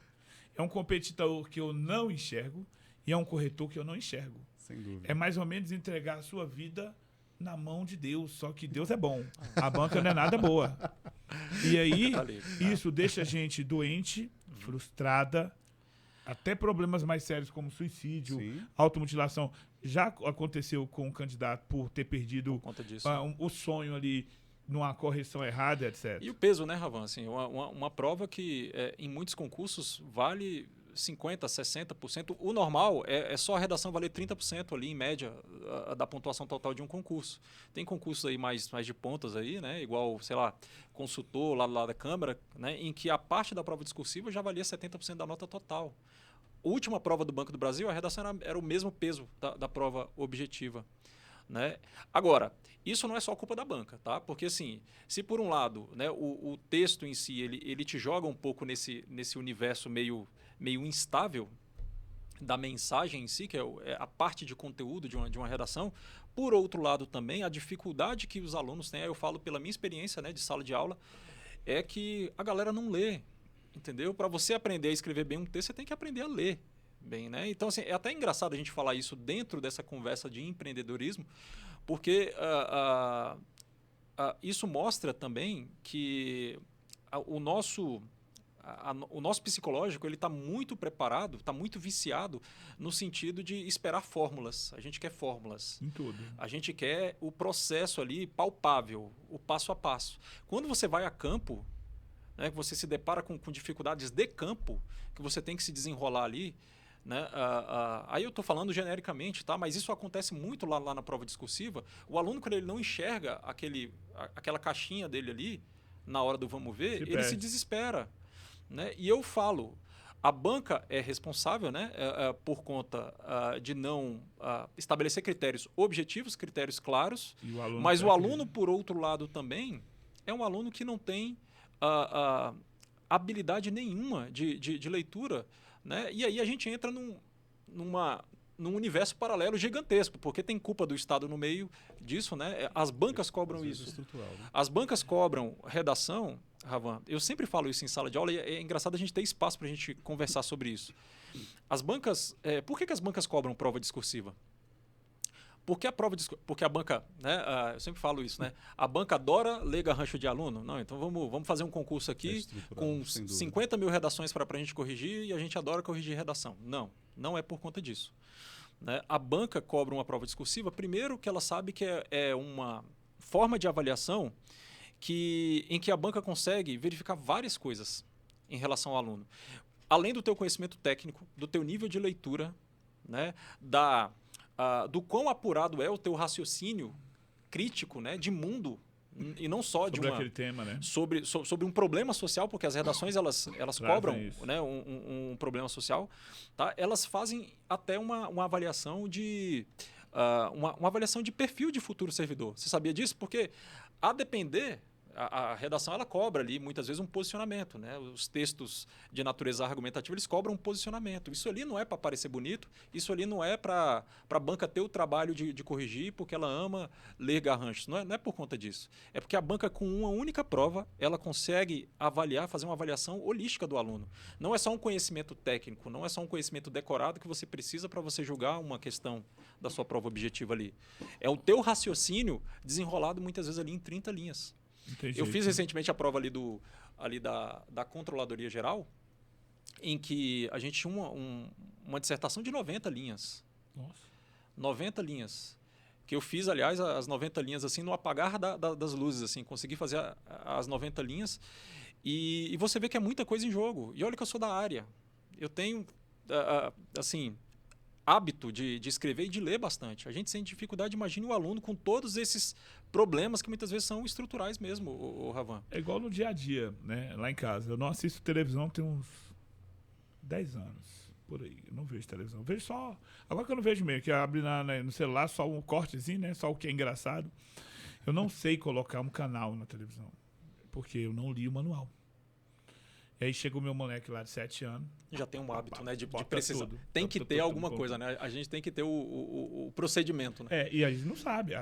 é um competidor que eu não enxergo e é um corretor que eu não enxergo. Sem dúvida. É mais ou menos entregar a sua vida na mão de Deus, só que Deus é bom. A banca não é nada boa. E aí, isso deixa a gente doente, frustrada, até problemas mais sérios como suicídio, automutilação. Já aconteceu com um candidato por ter perdido o sonho ali numa correção errada, etc. E o peso, né, Ravan? Assim, uma prova que em muitos concursos vale 50%, 60%. O normal é só a redação valer 30% ali, em média, da pontuação total de um concurso. Tem concursos aí mais de pontas aí, né? Igual, sei lá, consultor lá da Câmara, né? Em que a parte da prova discursiva já valia 70% da nota total. A última prova do Banco do Brasil, a redação era o mesmo peso da prova objetiva. Né? Agora, isso não é só culpa da banca, tá? Porque assim, se por um lado, né, o texto em si ele te joga um pouco nesse universo meio instável da mensagem em si, que é a parte de conteúdo de uma redação, por outro lado também, a dificuldade que os alunos têm, eu falo pela minha experiência, né, de sala de aula, é que a galera não lê. entendeu? Para você aprender a escrever bem um texto, você tem que aprender a ler bem, né? Então, assim, é até engraçado a gente falar isso dentro dessa conversa de empreendedorismo, porque isso mostra também que o nosso psicológico ele está muito preparado, está muito viciado no sentido de esperar fórmulas. A gente quer fórmulas. Em tudo. A gente quer o processo ali palpável, o passo a passo. Quando você vai a campo, né, que você se depara com dificuldades de campo, que você tem que se desenrolar ali, né? Aí eu estou falando genericamente, tá? Mas isso acontece muito lá na prova discursiva. O aluno, quando ele não enxerga aquela caixinha dele ali, na hora do vamos ver, ele se desespera. Né? E eu falo, a banca é responsável, né, por conta de não estabelecer critérios objetivos, critérios claros, mas o aluno, por outro lado, também é um aluno que não tem habilidade nenhuma de leitura. Né? E aí a gente entra num universo paralelo gigantesco, porque tem culpa do Estado no meio disso. Né? As bancas cobram isso. Né? As bancas cobram redação, Ravan. Eu sempre falo isso em sala de aula e é engraçado a gente ter espaço para a gente conversar sobre isso. As bancas, por que as bancas cobram prova discursiva? Porque a banca, né, eu sempre falo isso, né? A banca adora ler garrancho de aluno. Não, então vamos fazer um concurso aqui com 50 mil redações para a gente corrigir e a gente adora corrigir redação. Não é por conta disso. Né? A banca cobra uma prova discursiva, primeiro que ela sabe que é uma forma de avaliação em que a banca consegue verificar várias coisas em relação ao aluno. Além do teu conhecimento técnico, do teu nível de leitura, né, do quão apurado é o teu raciocínio crítico, né, de mundo, e não só sobre aquele tema, né? sobre um problema social, porque as redações elas cobram, né, um problema social, tá? Elas fazem até uma avaliação de uma avaliação de perfil de futuro servidor. Você sabia disso? Porque a depender, a redação ela cobra ali muitas vezes um posicionamento, né? Os textos de natureza argumentativa eles cobram um posicionamento. Isso ali não é para parecer bonito, isso ali não é para a banca ter o trabalho de corrigir porque ela ama ler garranchos. Não é por conta disso. É porque a banca com uma única prova ela consegue fazer uma avaliação holística do aluno. Não é só um conhecimento técnico, não é só um conhecimento decorado que você precisa para você julgar uma questão da sua prova objetiva ali. É o teu raciocínio desenrolado muitas vezes ali em 30 linhas. Eu fiz recentemente a prova ali da Controladoria Geral, em que a gente tinha uma dissertação de 90 linhas. Nossa. 90 linhas. Que eu fiz, aliás, as 90 linhas assim, no apagar das luzes. Assim, consegui fazer as 90 linhas. E você vê que é muita coisa em jogo. E olha que eu sou da área. Eu tenho, assim, hábito de escrever e de ler bastante. A gente sente dificuldade, imagine o aluno com todos esses problemas que muitas vezes são estruturais mesmo, o Ravan. É igual no dia a dia, né? Lá em casa. Eu não assisto televisão tem uns 10 anos, por aí. Eu não vejo televisão. Eu vejo só... Agora que eu não vejo mesmo, que abre no celular só um cortezinho, né? Só o que é engraçado. Eu não sei colocar um canal na televisão, porque eu não li o manual. E aí chega o meu moleque lá de 7 anos. Já tem um hábito, né, de precisão. Tem que ter alguma coisa, né? A gente tem que ter o procedimento, né? E a gente não sabe.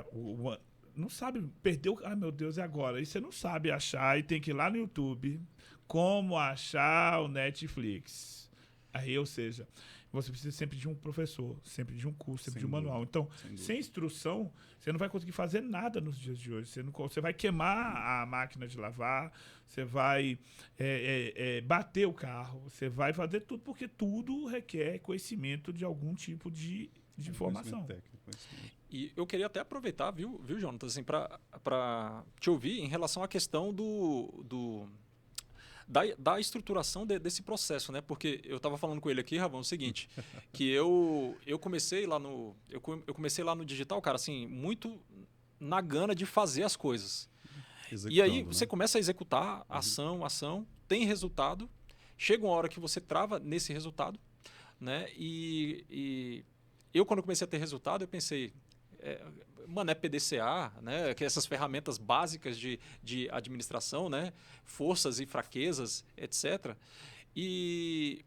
Não sabe, perdeu. Ai, meu Deus, e agora? E você não sabe achar e tem que ir lá no YouTube como achar o Netflix. Aí, ou seja, você precisa sempre de um professor, sempre de um curso, sempre de um manual. Então, sem instrução, você não vai conseguir fazer nada nos dias de hoje. Você vai queimar a máquina de lavar, você vai bater o carro, você vai fazer tudo, porque tudo requer conhecimento de algum tipo de informação. E eu queria até aproveitar, viu Jonatas, assim, para te ouvir em relação à questão da estruturação desse processo, né? Porque eu estava falando com ele aqui, Ravão, o seguinte, que eu comecei lá no digital, cara, assim, muito na gana de fazer as coisas. E aí você começa a executar ação, tem resultado, chega uma hora que você trava nesse resultado, né? E eu, quando comecei a ter resultado, eu pensei... PDCA, né? Que essas ferramentas básicas de administração, né? Forças e fraquezas, etc. E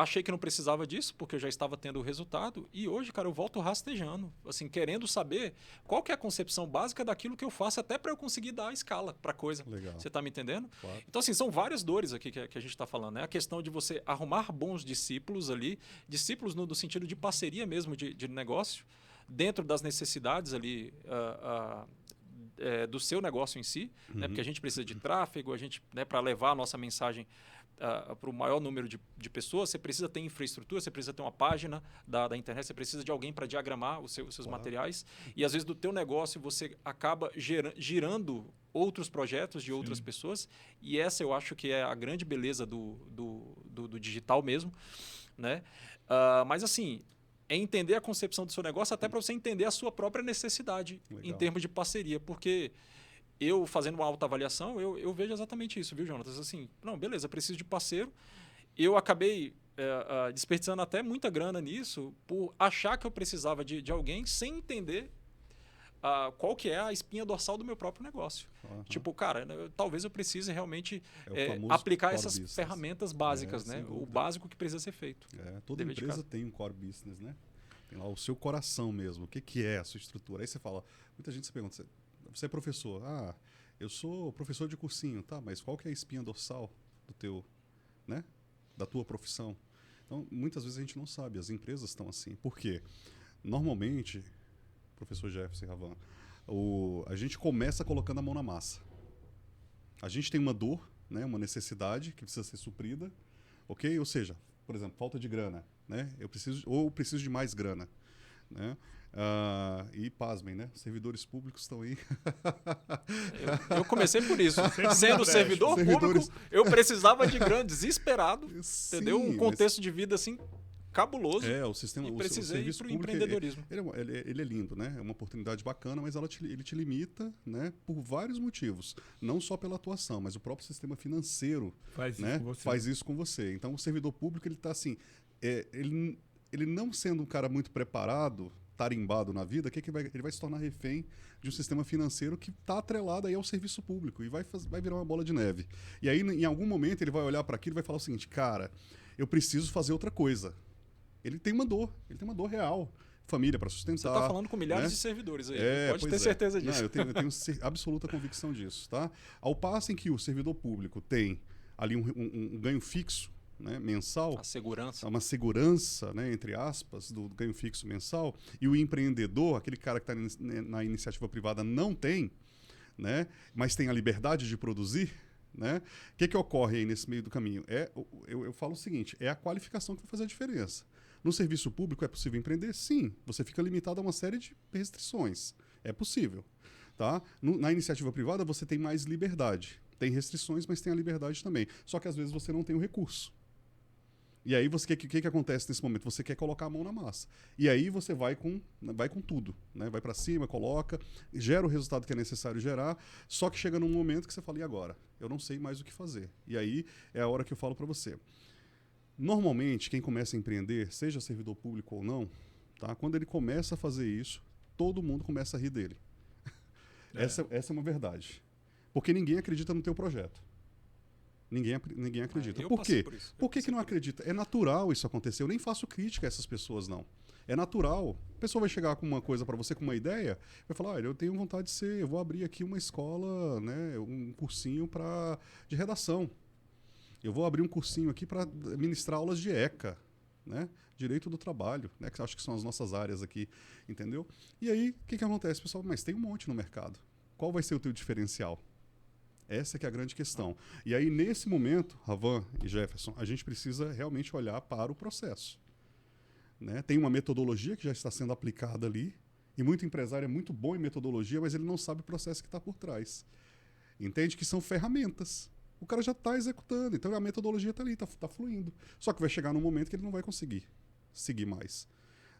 achei que não precisava disso, porque eu já estava tendo o resultado. E hoje, cara, eu volto rastejando, assim, querendo saber qual que é a concepção básica daquilo que eu faço, até para eu conseguir dar a escala para a coisa. Legal. Você está me entendendo? Claro. Então, assim, são várias dores aqui que a gente está falando. É a questão de você arrumar bons discípulos ali, discípulos no sentido de parceria mesmo, de negócio, dentro das necessidades ali do seu negócio em si, né? Porque a gente precisa de tráfego, a gente, né, para levar a nossa mensagem para o maior número de pessoas, você precisa ter infraestrutura, você precisa ter uma página da internet, você precisa de alguém para diagramar os seus materiais. E às vezes do teu negócio você acaba girando outros projetos de outras pessoas. E essa eu acho que é a grande beleza do digital mesmo, né? Mas assim, é entender a concepção do seu negócio até para você entender a sua própria necessidade em termos de parceria, porque eu fazendo uma autoavaliação, eu vejo exatamente isso, viu, Jonatas? Assim, não, beleza, preciso de parceiro. Eu acabei desperdiçando até muita grana nisso por achar que eu precisava de alguém sem entender qual que é a espinha dorsal do meu próprio negócio. Tipo, cara, talvez eu precise realmente aplicar essas ferramentas básicas, né? O básico que precisa ser feito. Toda empresa tem um core business, né? Tem lá o seu coração mesmo. O que é a sua estrutura? Aí você fala, muita gente se pergunta, você é professor? Eu sou professor de cursinho, tá? Mas qual que é a espinha dorsal do teu, né? Da tua profissão? Então, muitas vezes a gente não sabe. As empresas estão assim. Por quê? Normalmente, professor Jefferson Ravan, a gente começa colocando a mão na massa. A gente tem uma dor, né? Uma necessidade que precisa ser suprida, ok? Ou seja, por exemplo, falta de grana, né? Eu preciso de mais grana, né? E pasmem, né? Servidores públicos estão aí. Eu comecei por isso. Sendo servidor público, eu precisava de grana, desesperado. Sim, entendeu? Um contexto de vida assim cabuloso. O sistema, e precisei ir para o empreendedorismo. Ele é lindo, né? É uma oportunidade bacana, mas ele te limita, né? Por vários motivos. Não só pela atuação, mas o próprio sistema financeiro faz isso com você. Então, o servidor público, ele está assim... Ele não sendo um cara muito preparado, tarimbado na vida, ele vai se tornar refém de um sistema financeiro que está atrelado aí ao serviço público e vai virar uma bola de neve. E aí, em algum momento, ele vai olhar para aquilo e vai falar o seguinte, cara, eu preciso fazer outra coisa. Ele tem uma dor real. Família para sustentar. Você está falando com milhares de servidores aí. Pode ter certeza disso. Não, eu tenho absoluta convicção disso. Tá? Ao passo em que o servidor público tem ali um ganho fixo, né, mensal. A segurança. Uma segurança, né, entre aspas, do ganho fixo mensal. E o empreendedor, aquele cara que está na iniciativa privada, não tem, né, mas tem a liberdade de produzir. Né? O que ocorre aí nesse meio do caminho? Eu falo o seguinte, é a qualificação que vai fazer a diferença. No serviço público é possível empreender? Sim. Você fica limitado a uma série de restrições. É possível. Tá? Na iniciativa privada você tem mais liberdade. Tem restrições, mas tem a liberdade também. Só que às vezes você não tem o recurso. E aí o que acontece nesse momento? Você quer colocar a mão na massa. E aí você vai com tudo. Né? Vai para cima, coloca, gera o resultado que é necessário gerar, só que chega num momento que você fala, e agora? Eu não sei mais o que fazer. E aí é a hora que eu falo para você. Normalmente, quem começa a empreender, seja servidor público ou não, tá? Quando ele começa a fazer isso, todo mundo começa a rir dele. Essa é uma verdade. Porque ninguém acredita no teu projeto. Ninguém acredita. Por quê? Por que não acredita? É natural isso acontecer. Eu nem faço crítica a essas pessoas, não. É natural. A pessoa vai chegar com uma coisa para você, com uma ideia, vai falar, olha, eu tenho vontade de eu vou abrir aqui uma escola, né, um cursinho de redação. Eu vou abrir um cursinho aqui para ministrar aulas de ECA, né? Direito do trabalho, né? Que acho que são as nossas áreas aqui, entendeu? E aí, o que acontece, pessoal? Mas tem um monte no mercado. Qual vai ser o teu diferencial? Essa que é a grande questão. E aí, nesse momento, Ravan e Jefferson, a gente precisa realmente olhar para o processo. Né? Tem uma metodologia que já está sendo aplicada ali, e muito empresário é muito bom em metodologia, mas ele não sabe o processo que está por trás. Entende que são ferramentas. O cara já está executando, então a metodologia está ali, está fluindo. Só que vai chegar num momento que ele não vai conseguir seguir mais.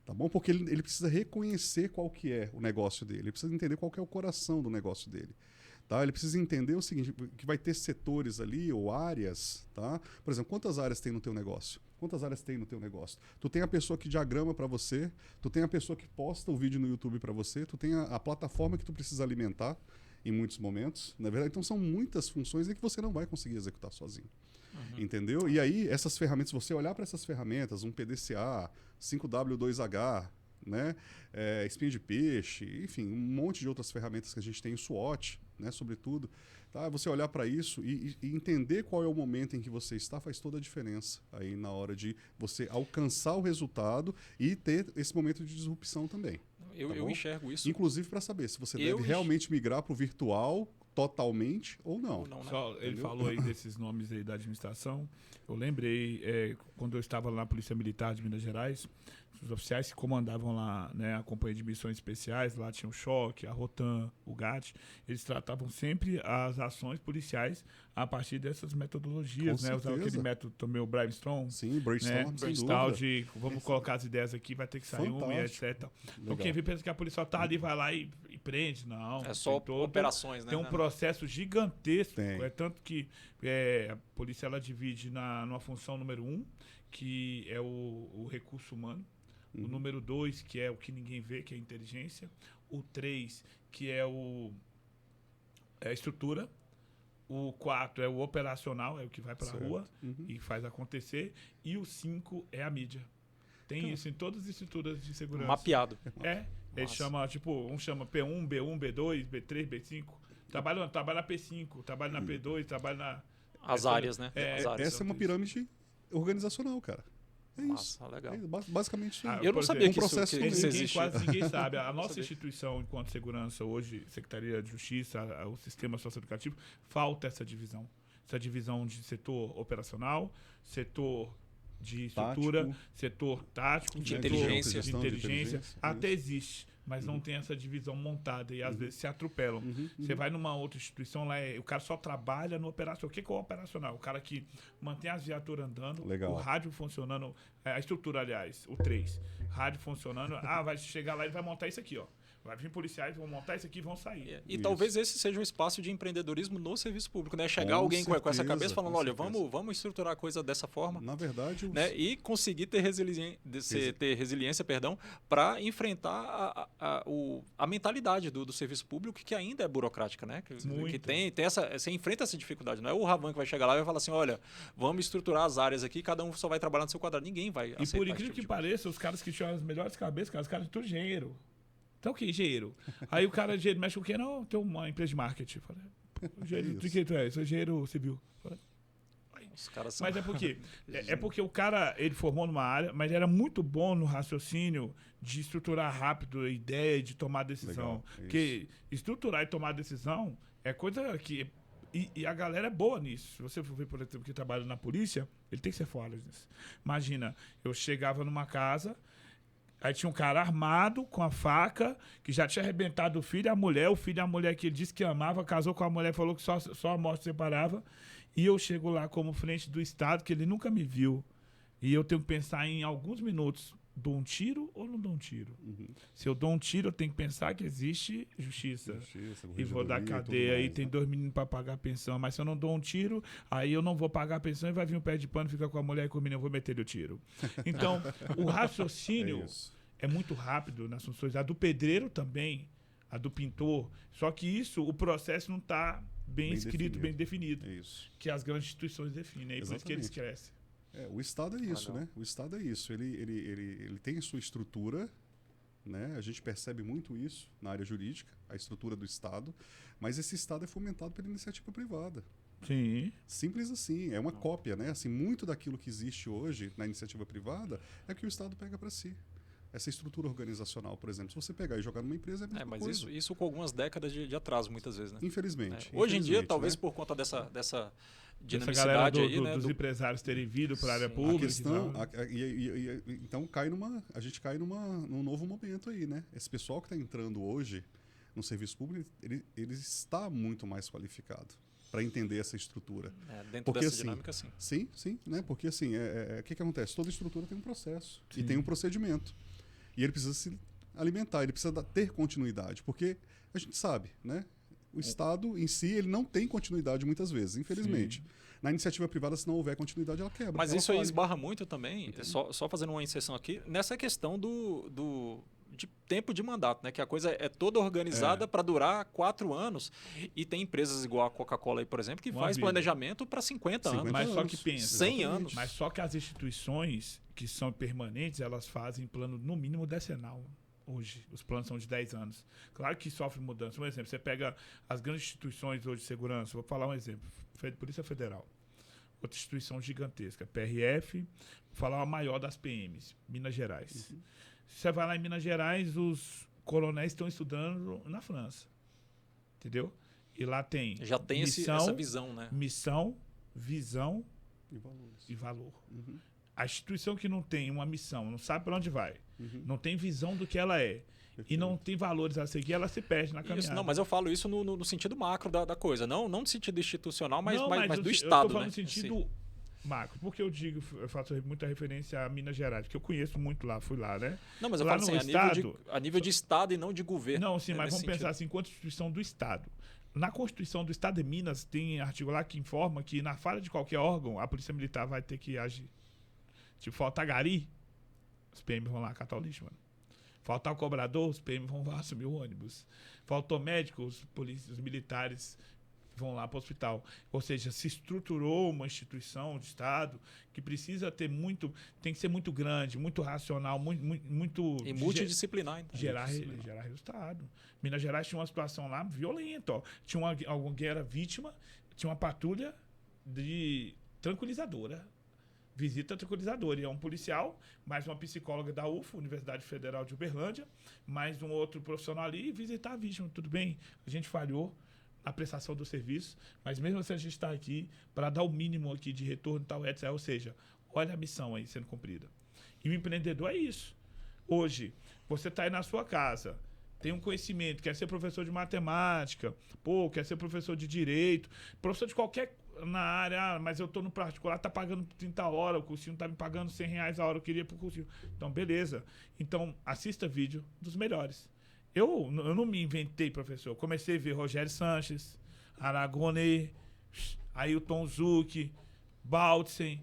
Tá bom? Porque ele precisa reconhecer qual que é o negócio dele, ele precisa entender qual que é o coração do negócio dele. Tá? Ele precisa entender o seguinte, que vai ter setores ali ou áreas. Tá? Por exemplo, quantas áreas tem no teu negócio? Quantas áreas tem no teu negócio? Tu tem a pessoa que diagrama para você, tu tem a pessoa que posta o vídeo no YouTube para você, tu tem a plataforma que tu precisa alimentar. em muitos momentos, na verdade. Então, são muitas funções em que você não vai conseguir executar sozinho. Entendeu? E aí, essas ferramentas, você olhar para essas ferramentas, um PDCA, 5W2H, né? Espinha de peixe, enfim, um monte de outras ferramentas que a gente tem, o SWOT, né? Sobretudo. Tá? Você olhar para isso e entender qual é o momento em que você está faz toda a diferença aí na hora de você alcançar o resultado e ter esse momento de disrupção também. Eu enxergo isso. Inclusive para saber se você deve realmente migrar para o virtual totalmente ou não. Só, ele falou aí desses nomes aí da administração. Eu lembrei, quando eu estava lá na Polícia Militar de Minas Gerais, os oficiais que comandavam lá, né, a Companhia de Missões Especiais, lá tinha o Choque, a Rotan, o GAT, eles tratavam sempre as ações policiais a partir dessas metodologias, né? Usavam aquele método também, o brainstorm. Sim, brainstorm, sem tal de vamos colocar as ideias aqui, vai ter que sair uma e etc. Então quem vê pensa que a polícia só tá ali, vai lá e prende, não. É só operações, né? Tem um processo gigantesco, tanto que a polícia ela divide numa função número 1, que é o recurso humano, o número 2, que é o que ninguém vê, que é a inteligência, o 3, que é a estrutura, o 4 é o operacional, é o que vai para a rua e faz acontecer, e o 5 é a mídia. Tem isso em todas as estruturas de segurança. Mapeado. Eles chamam, um chama P1, B1, B2, B3, B5. Trabalha na P5, trabalha na P2, trabalha na... As áreas, né? Essa é uma pirâmide organizacional, cara. É isso. Legal. Basicamente isso. Eu não sabia que processo isso existe. Quase ninguém sabe. A nossa instituição, enquanto segurança, hoje, Secretaria de Justiça, o sistema socioeducativo, falta essa divisão. Essa divisão de setor operacional, setor de estrutura, setor tático, de inteligência. Até existe, mas não tem essa divisão montada e às vezes se atropelam. Você vai numa outra instituição, lá o cara só trabalha no operacional. O que é o operacional? O cara que mantém as viaturas andando, o rádio funcionando, a estrutura, aliás, o 3, rádio funcionando. Vai chegar lá e vai montar isso aqui, ó. Vai vir policiais, vão montar isso aqui e vão sair. E talvez esse seja um espaço de empreendedorismo no serviço público, né? Chegar alguém com essa cabeça falando, olha, vamos estruturar a coisa dessa forma. Na verdade... Né? E conseguir ter resiliência, para enfrentar a mentalidade do serviço público, que ainda é burocrática, né? Que tem você enfrenta essa dificuldade. Não é o Ravan que vai chegar lá e vai falar assim, olha, vamos estruturar as áreas aqui, cada um só vai trabalhar no seu quadrado. Ninguém vai aceitar. E por incrível que pareça, os caras que tinham as melhores cabeças, os caras de tudo engenheiro. Então o que? Engenheiro. Aí o cara, engenheiro, mexe com o quê? Não, tem uma empresa de marketing. Eu falei, engenheiro, de que tu é? Eu sou engenheiro civil. Os caras são... Mas é porque o cara, ele formou numa área, mas era muito bom no raciocínio de estruturar rápido a ideia, de tomar decisão. Legal, porque estruturar e tomar decisão é coisa que... E a galera é boa nisso. Se você for ver, por exemplo, que trabalha na polícia, ele tem que ser foda nisso. Imagina, eu chegava numa casa... Aí tinha um cara armado com a faca, que já tinha arrebentado o filho e a mulher. O filho e a mulher que ele disse que amava, casou com a mulher, falou que só a morte separava. E eu chego lá como frente do Estado, que ele nunca me viu. E eu tenho que pensar em alguns minutos, dou um tiro ou não dou um tiro? Se eu dou um tiro, eu tenho que pensar que existe justiça e vou dar cadeia. Aí tem 2 meninos para pagar a pensão. Mas se eu não dou um tiro, aí eu não vou pagar a pensão e vai vir um pé de pano, fica com a mulher e com o menino, eu vou meter-lhe o tiro. Então, o raciocínio é muito rápido nas funções. A do pedreiro também, a do pintor. Só que o processo não está bem escrito, bem definido. Que as grandes instituições definem. É por isso que eles crescem. O Estado é isso, né? O Estado é isso. Ele tem a sua estrutura, né? A gente percebe muito isso na área jurídica, a estrutura do Estado, mas esse Estado é fomentado pela iniciativa privada. Sim. Simples assim, é uma cópia, né? Assim, muito daquilo que existe hoje na iniciativa privada é que o Estado pega para si. Essa estrutura organizacional, por exemplo, se você pegar e jogar numa empresa, é a mesma coisa. Mas isso com algumas décadas de atraso, muitas vezes, né? Infelizmente. Hoje em dia, talvez por conta dessa dinamicidade dos empresários terem vindo para a área pública. Então a gente cai num novo momento aí, né? Esse pessoal que está entrando hoje no serviço público, ele está muito mais qualificado para entender essa estrutura. Dentro dessa dinâmica, sim. Sim, né? Porque assim, o que acontece? Toda estrutura tem um processo e tem um procedimento. E ele precisa se alimentar, ele precisa ter continuidade, porque a gente sabe, né? O Estado em si, ele não tem continuidade muitas vezes, infelizmente. Na iniciativa privada, se não houver continuidade, ela quebra. Mas isso aí esbarra muito também, só fazendo uma inserção aqui, nessa questão de tempo de mandato, né? Que a coisa é toda organizada para durar 4 anos. E tem empresas igual a Coca-Cola aí, por exemplo, que faz planejamento para 50 anos. Mas só que pensa, 100 anos. Mas só que as instituições que são permanentes, elas fazem plano no mínimo decenal. Hoje, os planos são de 10 anos. Claro que sofre mudança. Um exemplo, você pega as grandes instituições hoje de segurança, vou falar um exemplo, Polícia Federal. Outra instituição gigantesca, PRF, vou falar a maior das PMs, Minas Gerais. Você vai lá em Minas Gerais, os coronéis estão estudando na França. Entendeu? E lá tem já tem missão, essa visão, né? Missão, visão e valor. A instituição que não tem uma missão, não sabe para onde vai, não tem visão do que ela é, e não tem valores a seguir, ela se perde na caminhada. Isso, não, mas eu falo isso no sentido macro da coisa, não no sentido institucional, mas do Estado. Eu estou falando né? no sentido macro. Porque eu faço muita referência a Minas Gerais, porque eu conheço muito lá, fui lá, né? Não, mas eu lá falo assim, a nível de Estado e não de governo. Não, sim, mas vamos pensar assim, enquanto instituição do Estado. Na Constituição do Estado de Minas, tem artigo lá que informa que na falha de qualquer órgão, a Polícia Militar vai ter que agir. Tipo, faltar gari, os PM vão lá catar o lixo, mano. Faltar o cobrador, os PM vão lá assumir o ônibus. Faltou médico, os militares vão lá para o hospital. Ou seja, se estruturou uma instituição de Estado que precisa ter tem que ser muito grande, muito racional, muito e multidisciplinar. Então. Gerar resultado. Minas Gerais tinha uma situação lá violenta. Ó. Tinha alguém que era vítima, tinha uma patrulha de tranquilizadora. Visita tranquilizadora. E é um policial, mais uma psicóloga da UFO, Universidade Federal de Uberlândia, mais um outro profissional ali e visitar a vítima. Tudo bem, a gente falhou na prestação do serviço, mas mesmo assim a gente está aqui para dar o mínimo aqui de retorno, tal, etc. Ou seja, olha a missão aí sendo cumprida. E o empreendedor é isso. Hoje, você está aí na sua casa, tem um conhecimento, quer ser professor de matemática, quer ser professor de direito, professor de qualquer na área, mas eu tô no particular, tá pagando 30 horas, o cursinho tá me pagando R$100 a hora, eu queria pro cursinho. Então, beleza. Então, assista vídeo dos melhores. Eu não me inventei, professor. Eu comecei a ver Rogério Sanches, Aragonê, Ailton Zucchi, Baltzen,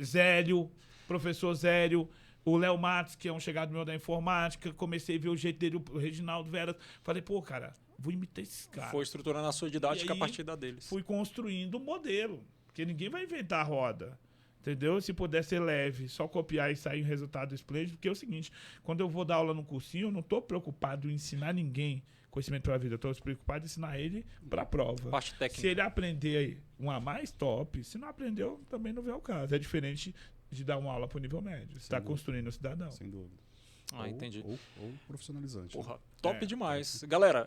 Zélio, professor Zélio, o Léo Matos, que é um chegado meu da informática. Comecei a ver o jeito dele, o Reginaldo Veras. Falei, cara, vou imitar esses caras. Foi estruturando a sua didática a partir da deles. Fui construindo um modelo, porque ninguém vai inventar a roda, entendeu? Se puder ser leve, só copiar e sair um resultado esplêndido, porque é o seguinte, quando eu vou dar aula no cursinho, eu não estou preocupado em ensinar ninguém conhecimento para a vida, eu estou preocupado em ensinar ele para a prova. Parte técnica. Se ele aprender um a mais, top. Se não aprendeu, também não vem ao caso. É diferente de dar uma aula para o nível médio. Você está construindo um cidadão. Sem dúvida. Entendi. Ou profissionalizante. Porra, top demais. Galera,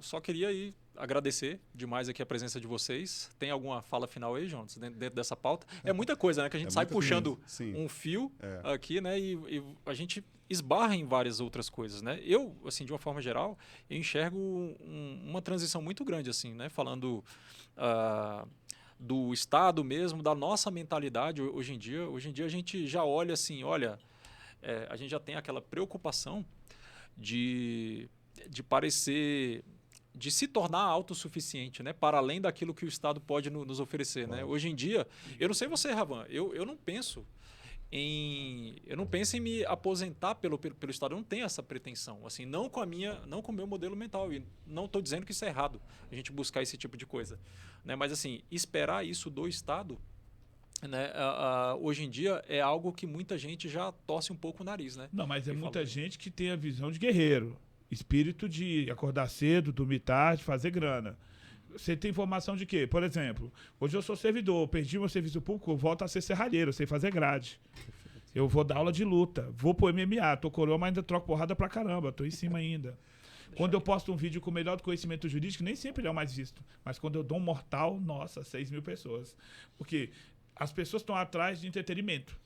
só queria aí agradecer demais aqui a presença de vocês. Tem alguma fala final aí, Jonas, dentro dessa pauta? É muita coisa, né? Que a gente sai puxando um fio aqui, né? E a gente esbarra em várias outras coisas, né? Eu, assim, de uma forma geral, eu enxergo uma transição muito grande, assim, né? Falando do Estado mesmo, da nossa mentalidade hoje em dia. Hoje em dia a gente já olha assim, a gente já tem aquela preocupação de parecer, de se tornar autossuficiente, né? Para além daquilo que o Estado pode nos oferecer. Né? Hoje em dia, eu não sei você, Ravan, eu não penso em me aposentar pelo Estado. Eu não tenho essa pretensão, assim, não com o meu modelo mental. E não estou dizendo que isso é errado, a gente buscar esse tipo de coisa. Né? Mas assim, esperar isso do Estado, né, hoje em dia é algo que muita gente já torce um pouco o nariz, né? Não, mas muita gente que tem a visão de guerreiro, espírito de acordar cedo, dormir tarde, fazer grana. Você tem informação de quê? Por exemplo, hoje eu sou servidor, perdi meu serviço público, eu volto a ser serralheiro, eu sei fazer grade. Eu vou dar aula de luta, vou pro MMA, tô coroa, mas ainda troco porrada pra caramba, tô em cima ainda. Quando eu posto um vídeo com o melhor conhecimento jurídico, nem sempre ele é o mais visto. Mas quando eu dou um mortal, nossa, 6.000 pessoas. Porque as pessoas estão atrás de entretenimento,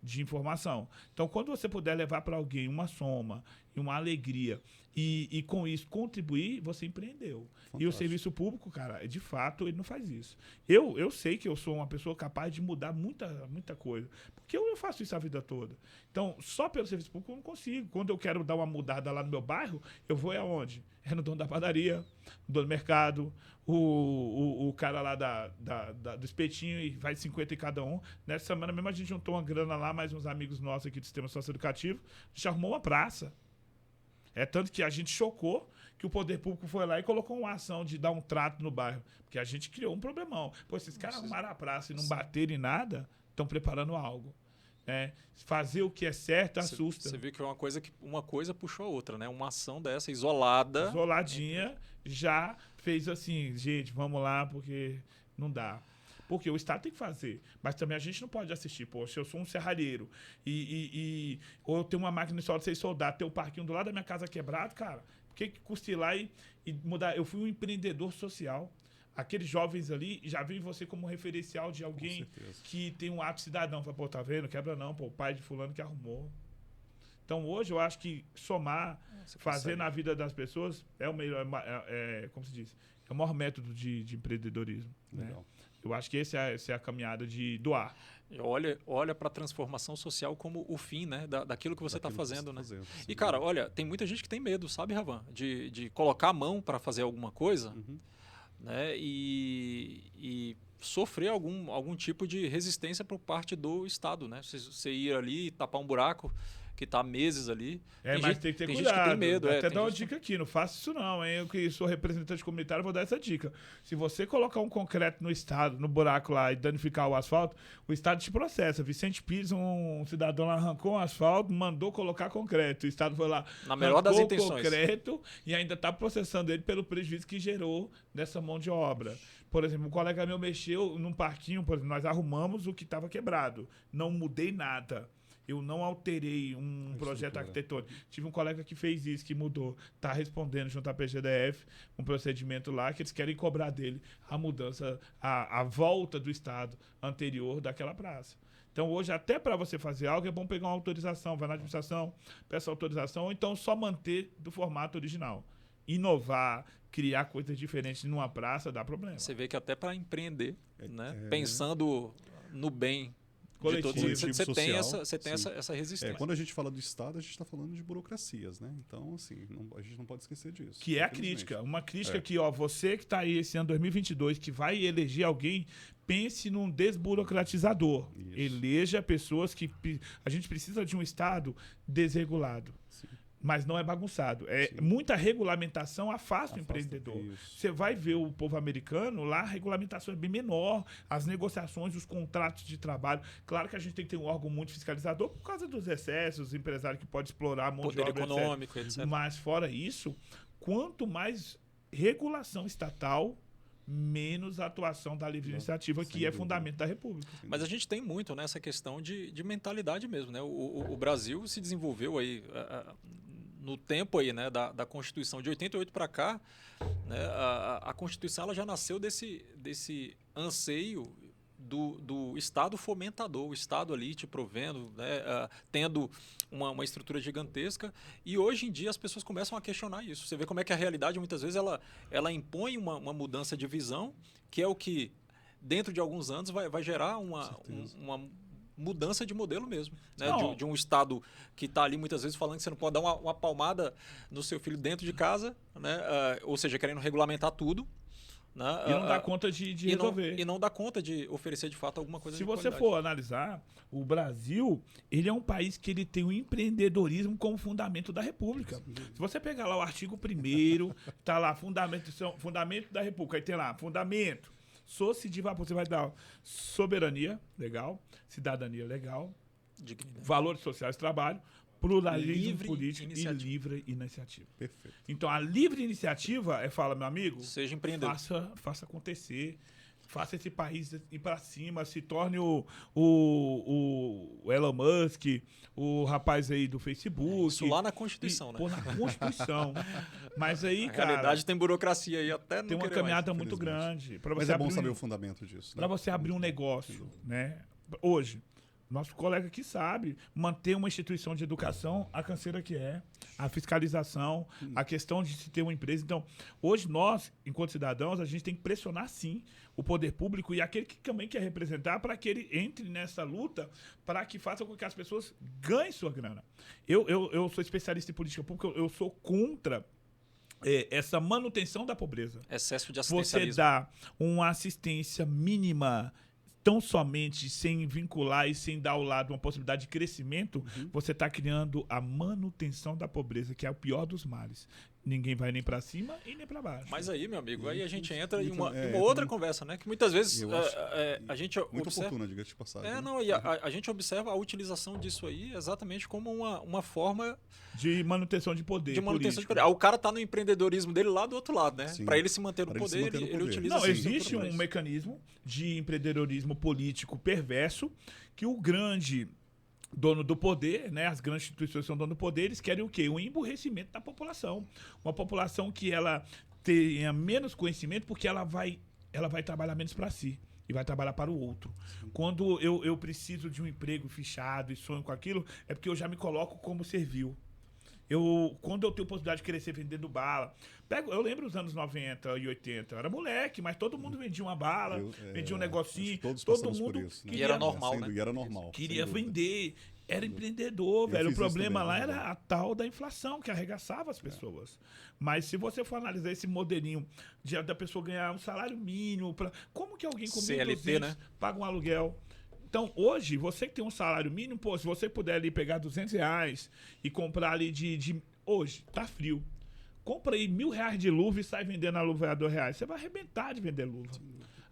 de informação. Então, quando você puder levar para alguém uma soma e uma alegria. E com isso contribuir, você empreendeu. E o serviço público, cara, de fato, ele não faz isso. Eu sei que eu sou uma pessoa capaz de mudar muita coisa. Porque eu faço isso a vida toda. Então, só pelo serviço público eu não consigo. Quando eu quero dar uma mudada lá no meu bairro, eu vou aonde? É no dono da padaria, no dono do mercado, o cara lá do espetinho e vai 50 em cada um. Nessa semana mesmo a gente juntou uma grana lá, mais uns amigos nossos aqui do Sistema Socioeducativo. A gente arrumou uma praça. É tanto que a gente chocou que o poder público foi lá e colocou uma ação de dar um trato no bairro. Porque a gente criou um problemão. Pô, esses caras arrumaram a praça e não bateram em nada, estão preparando algo. Fazer o que é certo assusta. Você viu que uma coisa puxou a outra, né? Uma ação dessa, isoladinha, já fez assim, gente, vamos lá, porque não dá. Porque o Estado tem que fazer. Mas também a gente não pode assistir. Poxa, eu sou um serralheiro ou eu tenho uma máquina de solda, 6 soldados, tenho um parquinho do lado da minha casa quebrado, cara. Por que custa ir lá e mudar? Eu fui um empreendedor social. Aqueles jovens ali já veem você como referencial de alguém que tem um ato cidadão. Fala, pô, tá vendo? Quebra não, pô, o pai de fulano que arrumou. Então, hoje, eu acho que somar, fazer na vida das pessoas é o melhor, como se diz, é o maior método de empreendedorismo. Legal. Né? Eu acho que essa é a caminhada de doar. Olha para a transformação social como o fim, né, daquilo que você está fazendo, né? E, cara, olha, tem muita gente que tem medo, sabe, Ravan? De colocar a mão para fazer alguma coisa, né? E sofrer algum tipo de resistência por parte do Estado, né? Você ir ali e tapar um buraco que está há meses ali. Mas tem que ter cuidado. Gente que tem medo. Até dar uma dica aqui, não faça isso não, hein? Eu que sou representante comunitário, vou dar essa dica. Se você colocar um concreto no Estado, no buraco lá, e danificar o asfalto, o Estado te processa. Vicente Pires, um cidadão lá, arrancou um asfalto, mandou colocar concreto. O Estado foi lá, na melhor das intenções, concreto e ainda está processando ele pelo prejuízo que gerou nessa mão de obra. Por exemplo, um colega meu mexeu num parquinho, por exemplo, nós arrumamos o que estava quebrado. Não mudei nada. Eu não alterei um projeto arquitetônico. Tive um colega que fez isso, que mudou. Está respondendo junto à PGDF um procedimento lá que eles querem cobrar dele a mudança, a volta do estado anterior daquela praça. Então, hoje, até para você fazer algo, é bom pegar uma autorização, vai na administração, peça autorização, ou então só manter do formato original. Inovar, criar coisas diferentes numa praça, dá problema. Você vê que até para empreender, né? Pensando no bem coletivo, você tem essa resistência. Quando a gente fala do Estado, a gente está falando de burocracias, né? Então, assim, a gente não pode esquecer disso. Que é a crítica. Uma crítica que, você que está aí esse ano 2022, que vai eleger alguém, pense num desburocratizador. Isso. Eleja pessoas que... A gente precisa de um Estado desregulado. Sim. Mas não é bagunçado. Muita regulamentação afasta o empreendedor. Você vai ver o povo americano, lá a regulamentação é bem menor, as negociações, os contratos de trabalho. Claro que a gente tem que ter um órgão muito fiscalizador por causa dos excessos, os empresários que podem explorar a mão de obra, econômico, etc. Mas fora isso, quanto mais regulação estatal, menos a atuação da livre iniciativa, que é fundamento da República. Mas a gente tem muito nessa questão de mentalidade mesmo, né? O Brasil se desenvolveu aí no tempo aí, né, da Constituição de 88 para cá, né, a Constituição ela já nasceu desse anseio do Estado fomentador, o Estado ali te provendo, né, tendo uma estrutura gigantesca, e hoje em dia as pessoas começam a questionar isso. Você vê como é que a realidade muitas vezes ela impõe uma mudança de visão, que é o que dentro de alguns anos vai gerar uma mudança de modelo mesmo, né? De um Estado que está ali muitas vezes falando que você não pode dar uma palmada no seu filho dentro de casa, né? Ou seja, querendo regulamentar tudo, né? E não dá conta de resolver. E não dá conta de oferecer de fato alguma coisa. Se você for analisar, o Brasil, ele é um país que ele tem o empreendedorismo como fundamento da República. Se você pegar lá o artigo 1º, tá lá fundamento da República, aí tem lá fundamento. Você vai dar soberania, legal, cidadania, legal, dignidade, valores sociais, trabalho, pluralismo político e livre iniciativa. Perfeito. Então, a livre iniciativa fala, meu amigo, seja empreendedor. Faça acontecer, faça esse país ir para cima, se torne o Elon Musk, o rapaz aí do Facebook. Isso lá na Constituição, né? Pô, na Constituição. Mas aí, cara... Na realidade tem burocracia aí até não tem uma caminhada muito grande. Mas é bom saber o fundamento disso. Para você abrir um negócio, né? Hoje, Nosso colega que sabe manter uma instituição de educação a canseira que é, a fiscalização, a questão de se ter uma empresa. Então, hoje nós, enquanto cidadãos, a gente tem que pressionar, sim, o poder público e aquele que também quer representar para que ele entre nessa luta para que faça com que as pessoas ganhem sua grana. Eu sou especialista em política pública, eu sou contra essa manutenção da pobreza. Excesso de Você assistencialismo. dá uma assistência mínima tão somente sem vincular e sem dar ao lado uma possibilidade de crescimento, você está criando a manutenção da pobreza, que é o pior dos males. Ninguém vai nem para cima e nem para baixo. Mas aí, meu amigo, aí a gente entra em Então, uma outra conversa, né? Que muitas vezes Eu acho a gente Muito observa... oportuna, diga-se de passagem. né? Não, e a gente observa a utilização disso aí exatamente como uma forma De manutenção de poder de manutenção de político. poder. O cara tá no empreendedorismo dele lá do outro lado, né? Sim. Para ele se manter no Pra ele se poder, manter no ele poder. utiliza Não, essa existe estrutura pra um isso. mecanismo de empreendedorismo político perverso que o grande dono do poder, né, as grandes instituições são dono do poder, eles querem o quê? Um emburrecimento da população. Uma população que ela tenha menos conhecimento porque ela vai trabalhar menos para si e vai trabalhar para o outro. Quando eu preciso de um emprego fichado e sonho com aquilo, é porque eu já me coloco como servil. Quando eu tenho possibilidade de crescer vendendo bala, eu lembro dos anos 90 e 80, eu era moleque, mas todo mundo vendia uma bala, vendia um negocinho, todos todo passamos por mundo isso, né? E era normal, né? E era normal. queria sem dúvida. vender, era empreendedor, velho. O fiz isso problema também, lá né? era a tal da inflação que arregaçava as pessoas. Mas se você for analisar esse modelinho da pessoa ganhar um salário mínimo, como que alguém com CLT, 1.200 né? paga um aluguel? Então, hoje, você que tem um salário mínimo, pô, se você puder ali pegar R$200 e comprar ali hoje, tá frio. Compra aí R$1.000 de luva e sai vendendo a luva a R$2. Você vai arrebentar de vender luva.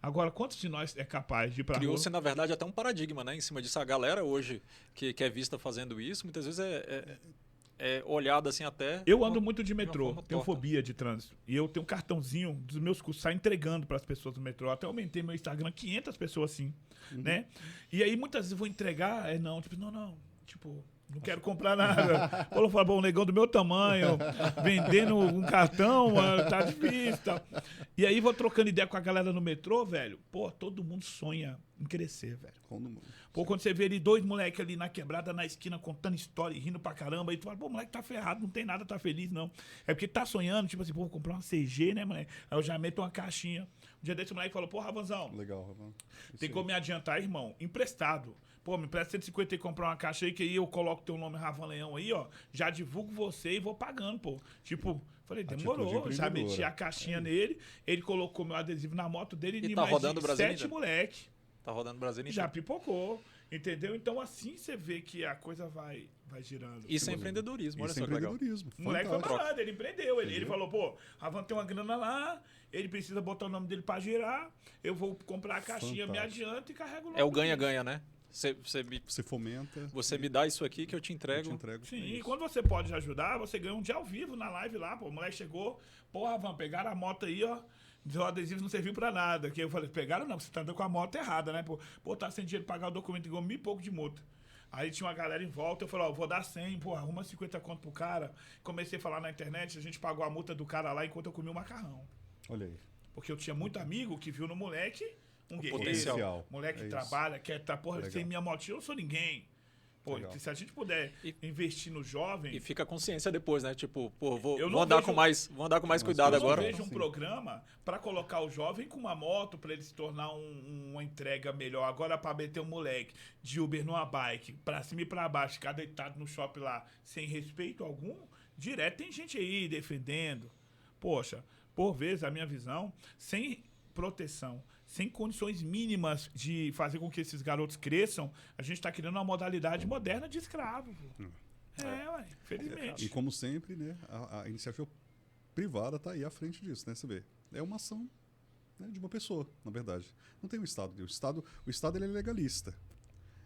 Agora, quantos de nós é capaz de ir pra rua? Criou-se, na verdade, até um paradigma, né? Em cima disso. A galera hoje que é vista fazendo isso, muitas vezes é olhada assim até... Eu ando muito de uma metrô, forma tenho torta. fobia de trânsito. E eu tenho um cartãozinho dos meus cursos, sai entregando para as pessoas do metrô. Até aumentei meu Instagram, 500 pessoas assim, né? E aí muitas vezes eu vou entregar, não, não quero comprar nada. Pô, eu falo, bom, um negão do meu tamanho, vendendo um cartão, mano, tá difícil, tá? E aí vou trocando ideia com a galera no metrô, velho. Pô, todo mundo sonha em crescer, velho. Pô, quando você vê ali 2 moleques ali na quebrada, na esquina, contando história e rindo pra caramba, aí tu fala, pô, o moleque tá ferrado, não tem nada, tá feliz, não. É porque tá sonhando, tipo assim, pô, vou comprar uma CG, né, moleque? Aí eu já meto uma caixinha. Um dia desse o moleque falou, pô, Ravanzão, Legal, Ravan. tem como me adiantar, irmão? Emprestado. Pô, me empresta 150 e comprar uma caixa aí, que aí eu coloco teu nome Ravan Leão aí, ó. Já divulgo você e vou pagando, pô. Tipo, falei, demorou. Atitude Já meti empreendedora. a caixinha nele, ele colocou meu adesivo na moto dele E e tá mais rodando o Brasil 7 ainda? moleque. Tá rodando o Brasil Já inteiro. pipocou, entendeu? Então assim você vê que a coisa vai girando. Isso é empreendedorismo, olha Isso é só que legal. empreendedorismo. O moleque foi Fantástico. parado, ele empreendeu. Ele Entendeu? falou, pô, Ravan tem uma grana lá, ele precisa botar o nome dele pra girar, eu vou comprar a caixinha, me Fantástico. adianto e carrego o nome É o dele. ganha-ganha, né? Você fomenta. Você me dá isso aqui que eu te eu entrego. te entrego. Sim, É e isso. quando você pode ajudar, você ganha um dia ao vivo na live lá, pô. O moleque chegou, porra, Ravan, pegaram a moto aí, ó. O adesivo não serviu pra nada. Que eu falei, pegaram não, você tá andando com a moto errada, né, pô? Pô, tá sem dinheiro pra pagar o documento, igual 1.000 e pouco de multa. Aí tinha uma galera em volta, eu falei, ó, vou dar 100, pô, arruma 50 conto pro cara. Comecei a falar na internet, a gente pagou a multa do cara lá enquanto eu comi o macarrão. Olha aí. Porque eu tinha muito amigo que viu no moleque um guerreiro. potencial. Moleque É que isso. trabalha, quer tá, porra, Legal. sem minha motinha eu não sou ninguém. Pô, Legal. se a gente puder E- investir no jovem, E fica a consciência depois, né? Tipo, pô, Eu vou não andar vejo- com mais cuidado eu agora. não vejo um Sim. programa para colocar o jovem com uma moto para ele se tornar uma entrega melhor. Agora para meter um moleque de Uber numa bike, para cima e para baixo, ficar deitado no shopping lá, sem respeito algum, direto tem gente aí defendendo. Poxa, por vezes a minha visão, sem proteção, sem condições mínimas de fazer com que esses garotos cresçam, a gente está criando uma modalidade moderna de escravo. Pô. Ué, E infelizmente. como sempre, né, a iniciativa privada está aí à frente disso, né? Você vê. É uma ação, né, de uma pessoa, na verdade. Não tem o Estado. O Estado ele é legalista.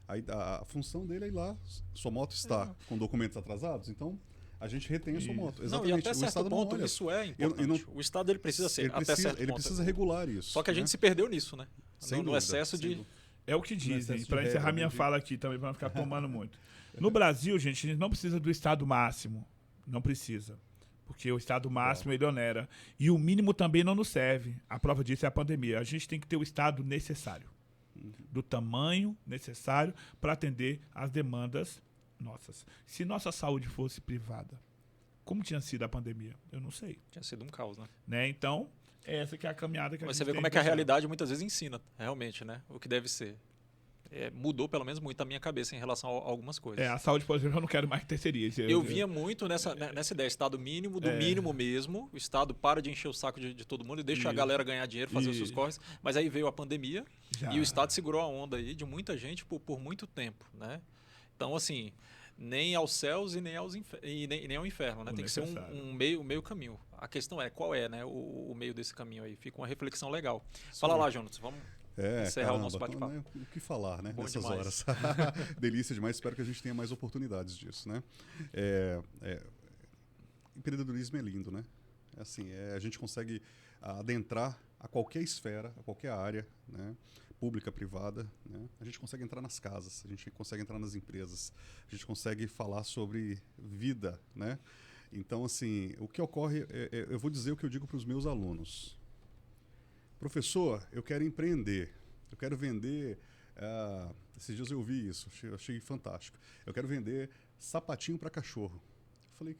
Aí a função dele é ir lá, sua moto está com documentos atrasados, então a gente retém a sua moto. Não, e Exatamente. até O certo Estado não ponto olha. isso é Eu importante. não- O Estado ele precisa ser, até certo ele ponto. precisa regular isso. Só que a gente né? se perdeu nisso, né? Sem No dúvida, excesso sem de... dúvida. É o que dizem, excesso de para encerrar regra, minha né, fala aqui também, para não ficar tomando muito. No Brasil, gente, a gente não precisa do Estado máximo. Não precisa. Porque o Estado máximo, ele onera. E o mínimo também não nos serve. A prova disso é a pandemia. A gente tem que ter o Estado necessário. do tamanho necessário para atender às demandas nossas. Se nossa saúde fosse privada, como tinha sido a pandemia? Eu não sei. Tinha sido um caos, né? Né? Então, essa que é a caminhada que a Mas gente você vê tem como é que a pensado. realidade muitas vezes ensina, realmente, né? O que deve ser. Mudou pelo menos muito a minha cabeça em relação a algumas coisas. A saúde, por exemplo, eu não quero mais terceirias. Eu vinha muito nessa ideia, Estado mínimo, do mínimo mesmo. O Estado para de encher o saco de todo mundo e deixa a Isso. galera ganhar dinheiro, fazer os seus Isso. corres. Mas aí veio a pandemia Já. e o Estado segurou a onda aí de muita gente por muito tempo, né? Então, assim, nem aos céus e nem ao inferno, né? O Tem que ser necessário. um meio caminho. A questão é, qual é, né, o meio desse caminho aí? Fica uma reflexão legal. Fala lá, Jonas, vamos encerrar o nosso bate-papo. Né? O que falar, né? Bom Nessas demais. horas. Delícia demais, espero que a gente tenha mais oportunidades disso, né? Empreendedorismo é lindo, né? Assim, a gente consegue adentrar a qualquer esfera, a qualquer área, né? Pública, privada, né? A gente consegue entrar nas casas, a gente consegue entrar nas empresas, a gente consegue falar sobre vida, né? Então, assim, o que ocorre, eu vou dizer o que eu digo para os meus alunos. Professor, eu quero empreender, eu quero vender, esses dias eu vi isso, achei fantástico, eu quero vender sapatinho para cachorro. Eu falei,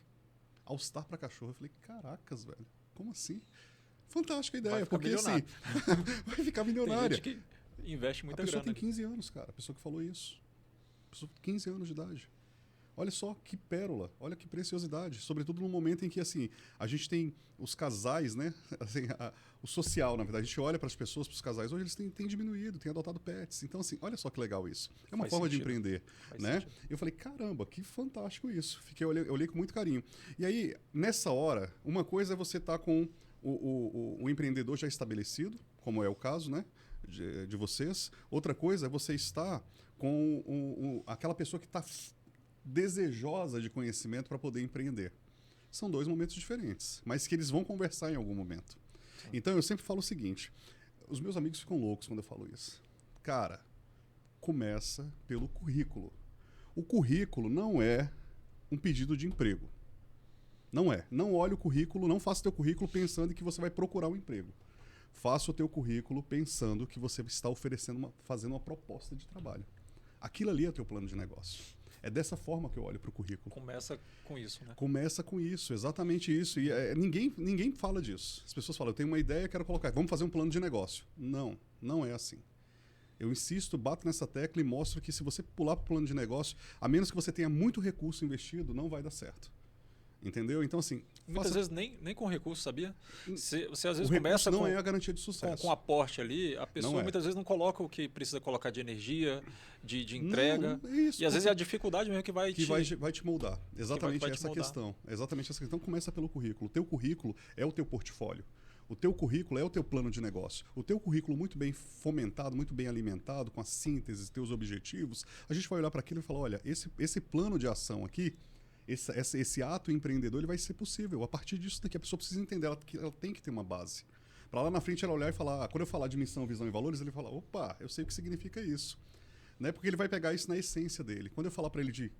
All-Star para cachorro, eu falei, caracas, velho, como assim? Fantástica a ideia, porque assim, vai ficar milionária. Tem gente que investe muita grana. A pessoa grana. tem 15 anos, cara, a pessoa que falou isso. A pessoa tem 15 anos de idade. Olha só que pérola, olha que preciosidade. Sobretudo no momento em que, assim, a gente tem os casais, né? Assim, o social, na verdade. A gente olha para as pessoas, para os casais. Hoje eles têm diminuído, têm adotado pets. Então, assim, olha só que legal isso. É uma Faz forma sentido. de empreender, Faz né? sentido. Eu falei, caramba, que fantástico isso. Eu olhei com muito carinho. E aí, nessa hora, uma coisa é você estar com o empreendedor já estabelecido, como é o caso, né? De vocês. Outra coisa é você estar com aquela pessoa que está desejosa de conhecimento para poder empreender. São dois momentos diferentes, mas que eles vão conversar em algum momento. Sim. Então, eu sempre falo o seguinte, os meus amigos ficam loucos quando eu falo isso. Cara, começa pelo currículo. O currículo não é um pedido de emprego. Não é. Não olhe o currículo, não faça o teu currículo pensando que você vai procurar um emprego. Faça o teu currículo pensando que você está fazendo uma proposta de trabalho. Aquilo ali é o teu plano de negócio. É dessa forma que eu olho para o currículo. Começa com isso, né? Começa com isso, exatamente isso. E ninguém fala disso. As pessoas falam, eu tenho uma ideia, quero colocar, vamos fazer um plano de negócio. Não, não é assim. Eu insisto, bato nessa tecla e mostro que se você pular para o plano de negócio, a menos que você tenha muito recurso investido, não vai dar certo. Entendeu? Então, assim... Muitas vezes nem com recurso, sabia? Você às vezes o começa não é a garantia de sucesso. com aporte ali, a pessoa muitas vezes não coloca o que precisa colocar de energia, de entrega. Não, é isso, e às vezes é a dificuldade mesmo que vai te moldar. Exatamente vai te essa moldar. questão. Exatamente essa questão. Começa pelo currículo. O teu currículo é o teu portfólio. O teu currículo é o teu plano de negócio. O teu currículo muito bem fomentado, muito bem alimentado, com a síntese, teus objetivos, a gente vai olhar para aquilo e falar, olha, esse plano de ação aqui, esse ato empreendedor, ele vai ser possível. A partir disso, que a pessoa precisa entender que ela tem que ter uma base. Para lá na frente ela olhar e falar, quando eu falar de missão, visão e valores, ele fala, opa, eu sei o que significa isso. Né? Porque ele vai pegar isso na essência dele. Quando eu falar para ele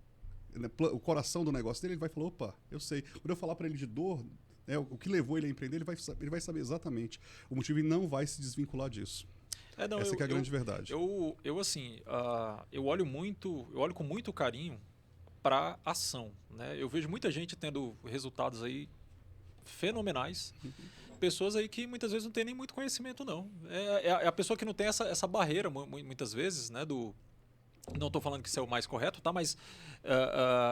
o coração do negócio dele, ele vai falar, opa, eu sei. Quando eu falar para ele de dor, o que levou ele a empreender, ele vai saber exatamente o motivo e não vai se desvincular disso. Essa que é a grande verdade. Eu olho com muito carinho para ação, né? Eu vejo muita gente tendo resultados aí fenomenais, pessoas aí que muitas vezes não tem nem muito conhecimento, não. É a pessoa que não tem essa barreira, muitas vezes, né? Não estou falando que isso é o mais correto, tá? Mas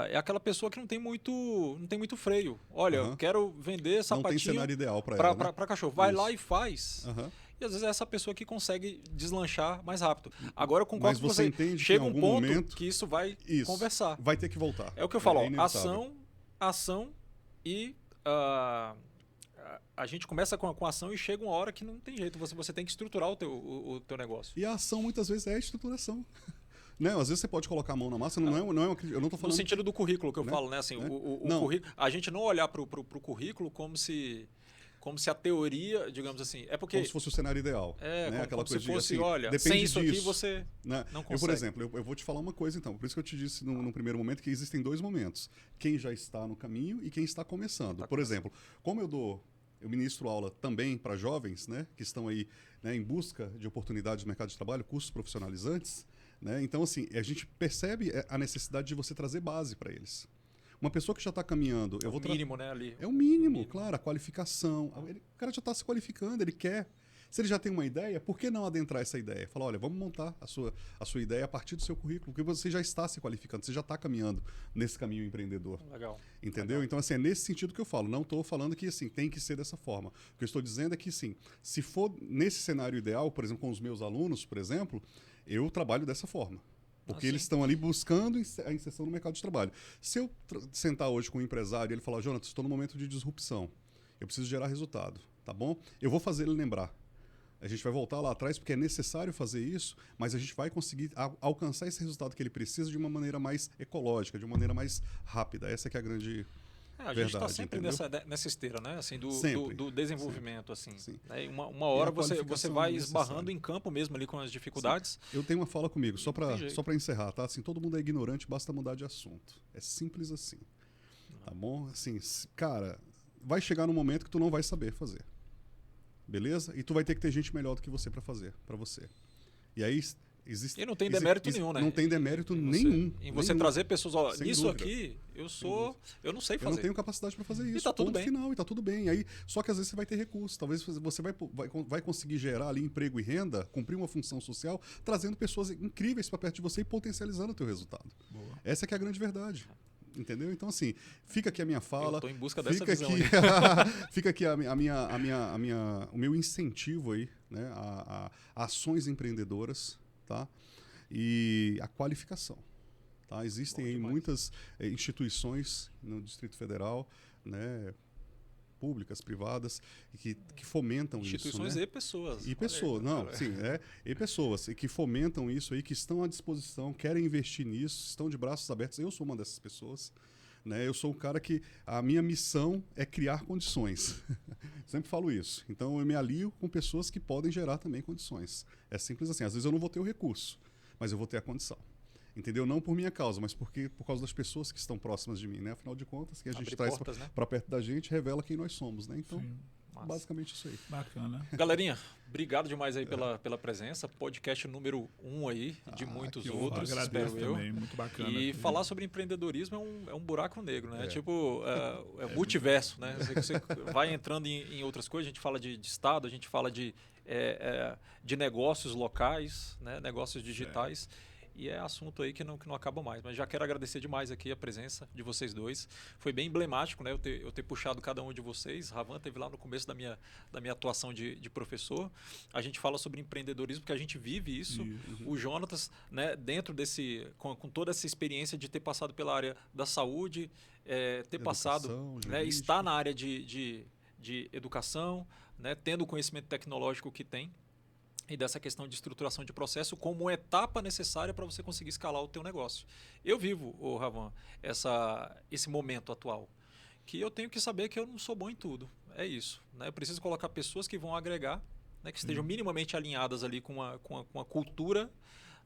é aquela pessoa que não tem muito freio. Olha, eu quero vender sapatinho. Não tem cenário ideal para ela, né? Para cachorro. Vai lá e faz. E às vezes é essa pessoa que consegue deslanchar mais rápido. Agora eu concordo com você. Chega um ponto que isso vai conversar. Vai ter que voltar. É o que eu falo. Ação e... a gente começa com a ação e chega uma hora que não tem jeito. Você tem que estruturar o teu negócio. E a ação muitas vezes é a estruturação. Não, às vezes você pode colocar a mão na massa, eu não estou falando... No sentido do currículo que eu falo, né? Assim, o currículo, a gente não olhar para o currículo como se a teoria, digamos assim... É porque, como se fosse o cenário ideal. Né? Aquela como coisa se fosse, assim, olha, sem isso disso, aqui você né? não consegue. Eu, por exemplo, eu vou te falar uma coisa então. Por isso que eu te disse no primeiro momento que existem dois momentos. Quem já está no caminho e quem está começando. Por exemplo, como eu dou eu ministro aula também para jovens, né, que estão aí, né, em busca de oportunidades no mercado de trabalho, cursos profissionalizantes, né? Então, assim, a gente percebe a necessidade de você trazer base para eles. Uma pessoa que já está caminhando... É o mínimo, né, ali. É o mínimo, claro, a qualificação. O cara já está se qualificando, ele quer. Se ele já tem uma ideia, por que não adentrar essa ideia? Falar, olha, vamos montar a sua ideia a partir do seu currículo, porque você já está se qualificando, você já está caminhando nesse caminho empreendedor. Legal. Entendeu? Legal. Então, assim, é nesse sentido que eu falo. Não estou falando que, assim, tem que ser dessa forma. O que eu estou dizendo é que, sim, se for nesse cenário ideal, por exemplo, com os meus alunos, por exemplo, eu trabalho dessa forma. Porque eles estão ali buscando a inserção no mercado de trabalho. Se eu sentar hoje com um empresário e ele falar, Jonathan, estou num momento de disrupção, eu preciso gerar resultado, tá bom? Eu vou fazer ele lembrar. A gente vai voltar lá atrás porque é necessário fazer isso, mas a gente vai conseguir alcançar esse resultado que ele precisa de uma maneira mais ecológica, de uma maneira mais rápida. Essa que é a grande a gente está sempre nessa esteira, né? Assim, do desenvolvimento, assim. Né? Uma hora você vai esbarrando em campo mesmo ali com as dificuldades. Sim. Eu tenho uma fala comigo, só para encerrar, tá? Assim, todo mundo é ignorante, basta mudar de assunto. É simples assim. Tá bom? Assim, cara, vai chegar num momento que tu não vai saber fazer. Beleza? E tu vai ter que ter gente melhor do que você para fazer, para você. E aí e não tem demérito nenhum, né? Não tem demérito nenhum. Em você trazer pessoas, ó, nisso aqui, eu não sei fazer. Eu não tenho capacidade para fazer isso. E tá tudo bem. Final, e tá tudo bem. Aí, só que às vezes você vai ter recurso. Talvez você vai conseguir gerar ali emprego e renda, cumprir uma função social, trazendo pessoas incríveis para perto de você e potencializando o teu resultado. Boa. Essa que é a grande verdade. Entendeu? Então, assim, fica aqui a minha fala. Eu tô em busca dessa visão aqui, fica aqui o meu incentivo aí, né, a ações empreendedoras, tá? E a qualificação. Tá? Existem aí muitas instituições no Distrito Federal, né, públicas, privadas, que fomentam instituições isso. Né? E pessoas. E pessoas, e pessoas e que fomentam isso aí, que estão à disposição, querem investir nisso, estão de braços abertos. Eu sou uma dessas pessoas. Né? Eu sou um cara que a minha missão é criar condições. Sempre falo isso. Então eu me alio com pessoas que podem gerar também condições. É simples assim. Às vezes eu não vou ter o recurso, mas eu vou ter a condição. Entendeu? Não por minha causa, mas por causa das pessoas que estão próximas de mim, né? Afinal de contas, quem a gente traz para perto da gente revela quem nós somos, né? Então, basicamente isso aí. Bacana. Galerinha, obrigado demais aí pela presença. Podcast número 1 aí, de muitos outros, espero eu. Também, muito bacana. E falar sobre empreendedorismo é um buraco negro, né? Tipo, é multiverso, né? Você vai entrando em outras coisas, a gente fala de Estado, a gente fala de negócios locais, né? Negócios digitais. E é assunto aí que não acaba mais. Mas já quero agradecer demais aqui a presença de vocês dois. Foi bem emblemático, né? Eu ter puxado cada um de vocês. Ravan teve lá no começo da minha atuação de professor. A gente fala sobre empreendedorismo, porque a gente vive isso. O Jonatas, né, dentro desse... Com toda essa experiência de ter passado pela área da saúde, ter passado... Né, estar na área de educação, né, tendo o conhecimento tecnológico que tem. E dessa questão de estruturação de processo como uma etapa necessária para você conseguir escalar o teu negócio. Eu vivo, Ravan, esse momento atual, que eu tenho que saber que eu não sou bom em tudo. É isso. Né? Eu preciso colocar pessoas que vão agregar, né, que estejam minimamente alinhadas ali com a cultura,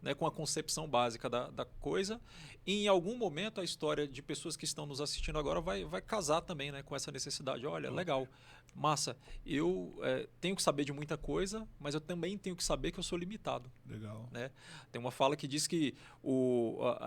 né, com a concepção básica da coisa. E em algum momento a história de pessoas que estão nos assistindo agora vai casar também, né, com essa necessidade. Olha, legal, massa, eu tenho que saber de muita coisa, mas eu também tenho que saber que eu sou limitado. Legal. Né? Tem uma fala que diz que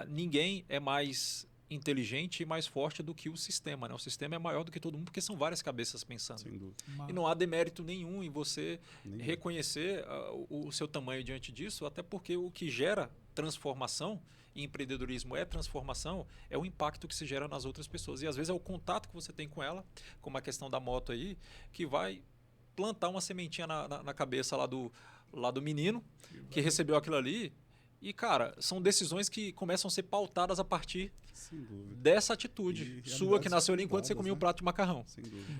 ninguém é mais inteligente e mais forte do que o sistema. Né? O sistema é maior do que todo mundo porque são várias cabeças pensando. Sem dúvida. E não há demérito nenhum em você reconhecer o seu tamanho diante disso, até porque o que gera transformação, e empreendedorismo é transformação, é o impacto que se gera nas outras pessoas. E às vezes é o contato que você tem com ela, como a questão da moto aí, que vai plantar uma sementinha na cabeça lá do menino que recebeu aquilo ali. E, cara, são decisões que começam a ser pautadas a partir dessa atitude sua que nasceu ali enquanto você comia um prato de macarrão.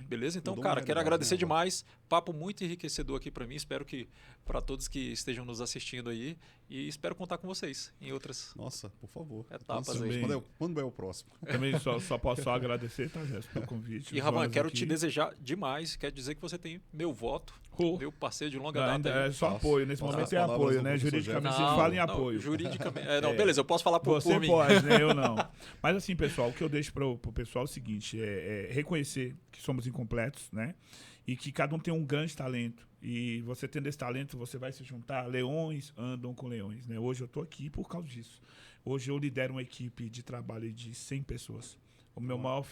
Beleza? Então, cara, quero agradecer demais. Papo muito enriquecedor aqui para mim. Espero que para todos que estejam nos assistindo aí. E espero contar com vocês em outras por favor. Etapas aí. Quando é o próximo? Também só posso agradecer, tá, Jéssica, pelo convite. E, Ravan, quero te desejar demais. Quero dizer que você tem meu voto, meu parceiro de longa data. É só apoio. Nesse momento é apoio, né? Juridicamente a gente fala em apoio. Juridicamente. Beleza, eu posso falar por você mim. Você pode, né? Eu não. Mas assim, pessoal, o que eu deixo pro pessoal é o seguinte, é reconhecer que somos incompletos, né? e que cada um tem um grande talento. E você tendo esse talento, você vai se juntar. Leões andam com leões, né? Hoje eu estou aqui por causa disso. Hoje eu lidero uma equipe de trabalho de 100 pessoas. O meu maior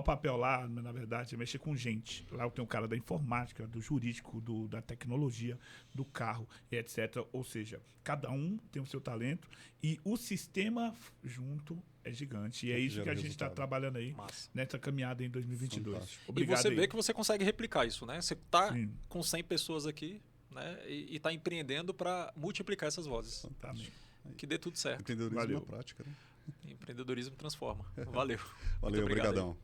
papel lá, na verdade, é mexer com gente. Lá eu tenho um cara da informática, do jurídico, da tecnologia, do carro, etc. Ou seja, cada um tem o seu talento e o sistema junto é gigante. E é isso que a gente está trabalhando aí nessa caminhada em 2022. Fantástico. Obrigado. E você aí. vê que você consegue replicar isso, né? Você está com 100 pessoas aqui, né? E está empreendendo para multiplicar essas vozes. Fantástico. Que dê tudo certo. Empreendedorismo na prática, né? Empreendedorismo transforma. Valeu. Valeu, Muito obrigado. obrigadão.